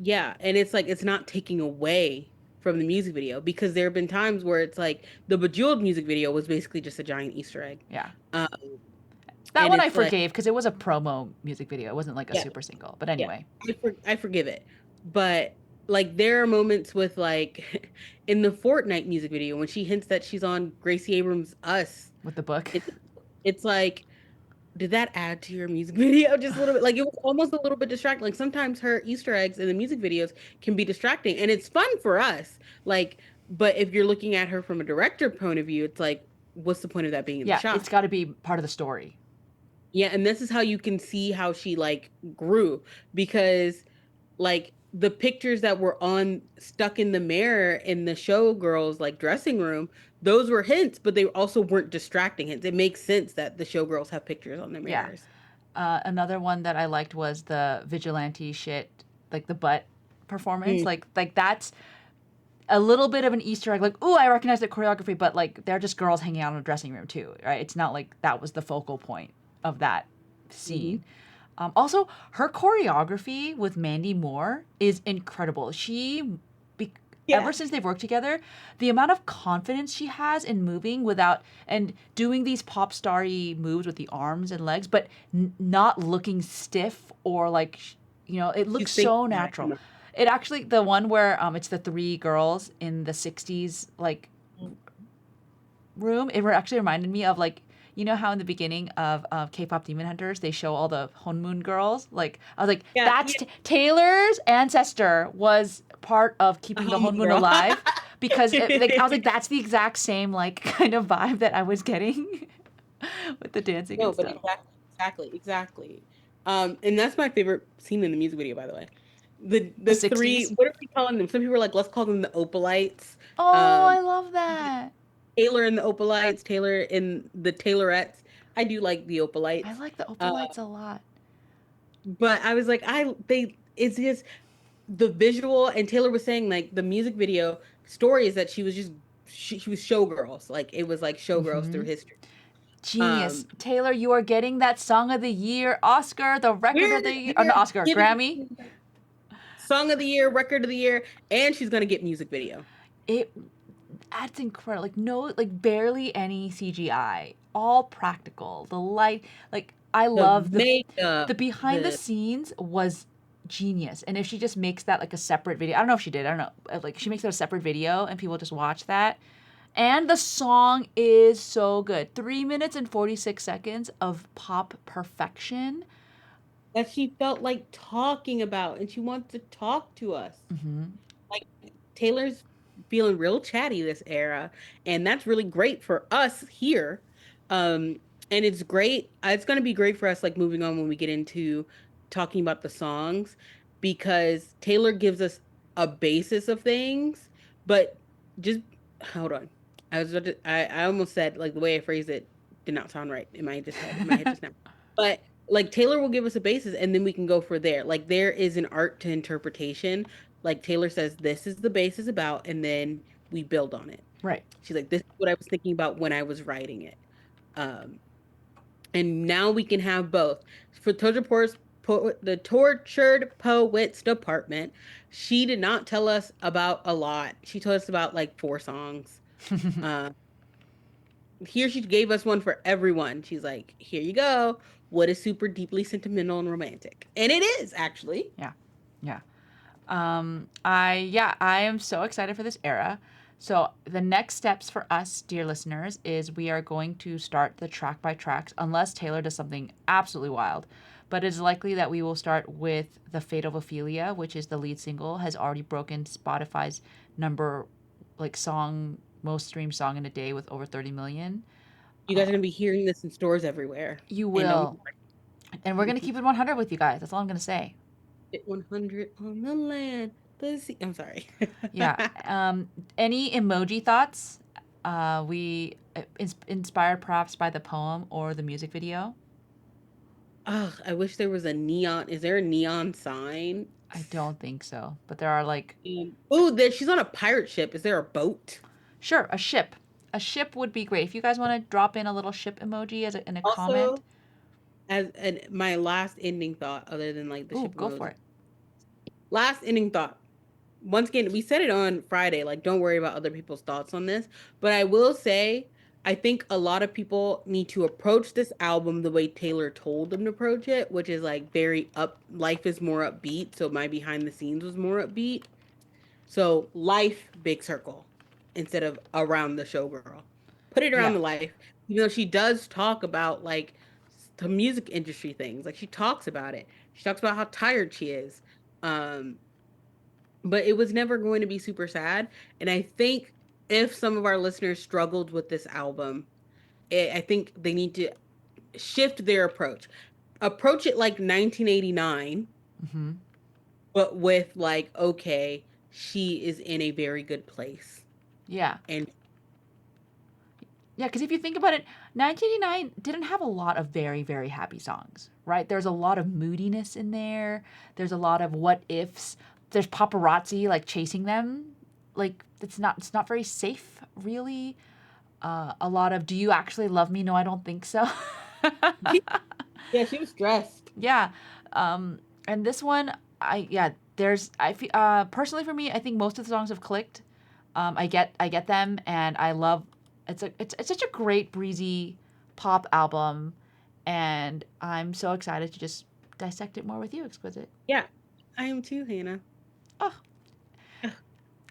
Speaker 2: Yeah, and it's like it's not taking away from the music video because there have been times where it's like the Bejeweled music video was basically just a giant Easter egg.
Speaker 1: Yeah.
Speaker 2: Um,
Speaker 1: That
Speaker 2: and
Speaker 1: one I
Speaker 2: it's like,
Speaker 1: forgave because it was a promo music video. It wasn't like a
Speaker 2: yeah,
Speaker 1: super single. But
Speaker 2: yeah,
Speaker 1: anyway,
Speaker 2: I forgive it. But like there are moments with like in the Fortnite music video when she hints that she's on Gracie Abrams' Us,
Speaker 1: with the book.
Speaker 2: it, it's like did that add to your music video just a little bit? Like it was almost a little bit distracting. Like sometimes her Easter eggs in the music videos can be distracting and it's fun for us. Like, but if you're looking at her from a director point of view, it's like, what's the point of that being in the
Speaker 1: Yeah, it's
Speaker 2: shot?
Speaker 1: got to be part of the story.
Speaker 2: Yeah, and this is how you can see how she like grew because like the pictures that were on stuck in the mirror in the showgirls like dressing room, those were hints, but they also weren't distracting hints. It makes sense that the showgirls have pictures on their
Speaker 1: Yeah.
Speaker 2: mirrors.
Speaker 1: Another one that I liked was the vigilante shit, like the butt performance.
Speaker 2: Mm.
Speaker 1: Like that's a little bit of an Easter egg. Like, ooh, I recognize the choreography, but like they're just girls hanging out in a dressing room too, right? It's not like that was the focal point of that
Speaker 2: Hmm.
Speaker 1: scene. Also, her choreography with Mandy Moore is incredible. Be,
Speaker 2: Yeah.
Speaker 1: ever since they've worked together, the amount of confidence she has in moving without and doing these pop starry moves with the arms and legs, but not looking stiff or like, it looks
Speaker 2: She's thinking
Speaker 1: so
Speaker 2: about it too
Speaker 1: natural.
Speaker 2: much.
Speaker 1: It actually, the one where it's the three girls in the 60s, like room, it actually reminded me of like how in the beginning of K-pop Demon Hunters they show all the Honmoon girls. Like I was like,
Speaker 2: Yeah,
Speaker 1: that's
Speaker 2: yeah,
Speaker 1: Taylor's ancestor was part of
Speaker 2: a
Speaker 1: keeping the
Speaker 2: home
Speaker 1: Honmoon
Speaker 2: girl.
Speaker 1: alive because like I was like that's the exact same like kind of vibe that I was getting with the dancing
Speaker 2: No,
Speaker 1: and
Speaker 2: but
Speaker 1: stuff.
Speaker 2: exactly. And that's my favorite scene in the music video, by the way.
Speaker 1: The
Speaker 2: The three,
Speaker 1: 60s.
Speaker 2: what are we calling them? Some people are like, let's call them the Opalites.
Speaker 1: Oh,
Speaker 2: Um,
Speaker 1: I love that.
Speaker 2: Taylor and the Opalites, Taylor and the Taylorettes. I do like the
Speaker 1: I
Speaker 2: Opalites.
Speaker 1: like the
Speaker 2: Uh,
Speaker 1: Opalites a lot.
Speaker 2: but I was like, it's just the visual, and Taylor was saying like the music video story is that she was showgirls. Like it was like showgirls through history.
Speaker 1: Genius.
Speaker 2: Um,
Speaker 1: Taylor, you are getting that Song of the Year, Oscar, the Record of the Year, or not
Speaker 2: we're
Speaker 1: Oscar,
Speaker 2: giving
Speaker 1: Grammy.
Speaker 2: Song of the Year, Record of the Year, and she's gonna get music video.
Speaker 1: It That's incredible. Like no, like barely any CGI. All practical. The light, like I
Speaker 2: The
Speaker 1: love the
Speaker 2: makeup,
Speaker 1: behind the
Speaker 2: the
Speaker 1: scenes was genius. And if she just makes that like a separate video, I don't know if she did. I don't know. Like she makes it a separate video and people just watch that. And the song is so good. 3 minutes and 46 seconds of pop perfection.
Speaker 2: that she felt like talking about, and she wants to talk to us.
Speaker 1: Hmm.
Speaker 2: Like Taylor's feeling real chatty this era, and that's really great for us here. And it's great. It's going to be great for us like moving on when we get into talking about the songs because Taylor gives us a basis of things, but just hold on. I almost said like the way I phrased it did not sound right in my head just now. But like Taylor will give us a basis and then we can go for there. Like there is an art to interpretation. Like Taylor says, this is the basis about, and then we build on it.
Speaker 1: Right.
Speaker 2: She's like, this is what I was thinking about when I was writing it. Um, and now we can have both. For the Tortured Poets Department, she did not tell us about a lot. She told us about like four songs. Uh, Here she gave us one for everyone. She's like, here you go. What is super deeply sentimental and romantic? And it is actually.
Speaker 1: Yeah. Yeah. I am so excited for this era. So the next steps for us, dear listeners, is we are going to start the track by tracks, unless Taylor does something absolutely wild. But it is likely that we will start with The Fate of Ophelia, which is the lead single, has already broken Spotify's number, like most streamed song in a day with over 30 million.
Speaker 2: You guys are gonna be hearing this in stores everywhere.
Speaker 1: You
Speaker 2: And don't
Speaker 1: will. And we're going to keep it 100 with you guys. That's all I'm going to say.
Speaker 2: get 100 on the land. The sea. I'm sorry.
Speaker 1: Yeah. Any emoji thoughts? We inspired perhaps by the poem or the music video.
Speaker 2: Ugh, I wish there was a neon. Is there a neon sign?
Speaker 1: I don't think so, but there are like
Speaker 2: Oh, there she's on a pirate ship. Is there a boat?
Speaker 1: sure a ship. A ship would be great if you guys want to drop in a little ship emoji in a comment.
Speaker 2: Also, as and my last ending thought, other than like the
Speaker 1: Ooh,
Speaker 2: ship
Speaker 1: go for
Speaker 2: emoji,
Speaker 1: it.
Speaker 2: Last ending thought. Once again, we said it on Friday, like don't worry about other people's thoughts on this, but I will say I think a lot of people need to approach this album the way Taylor told them to approach it, which is like very up, life is more upbeat, so my behind the scenes was more upbeat. So life big circle instead of around the showgirl. Put it around
Speaker 1: Yeah.
Speaker 2: the life, even though she does talk about like the music industry things. Like she talks about it. She talks about how tired she is. Um but it was never going to be super sad. And I think if some of our listeners struggled with this album, I think they need to shift their approach. Approach it like 1989,
Speaker 1: Hmm.
Speaker 2: but with like, okay, she is in a very good place.
Speaker 1: Yeah.
Speaker 2: And
Speaker 1: Yeah, because if you think about it, 1989 didn't have a lot of very, very happy songs, right? There's a lot of moodiness in there. There's a lot of what ifs. There's paparazzi like chasing them. Like it's not very safe, really. A lot of do you actually love me? No, I don't think so.
Speaker 2: yeah, she was stressed.
Speaker 1: Yeah. And this one, there's personally for me, I think most of the songs have clicked. I get them, and I love. It's such a great breezy pop album, and I'm so excited to just dissect it more with you, Exquisite.
Speaker 2: Yeah, I am too, Hannah.
Speaker 1: Oh,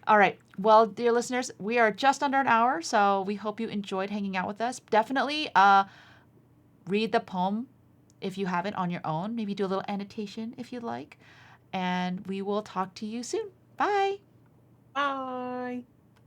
Speaker 1: all right. Well, dear listeners, we are just under an hour, so we hope you enjoyed hanging out with us. Definitely read the poem if you haven't on your own. Maybe do a little annotation if you'd like. And we will talk to you soon. Bye.
Speaker 2: Bye.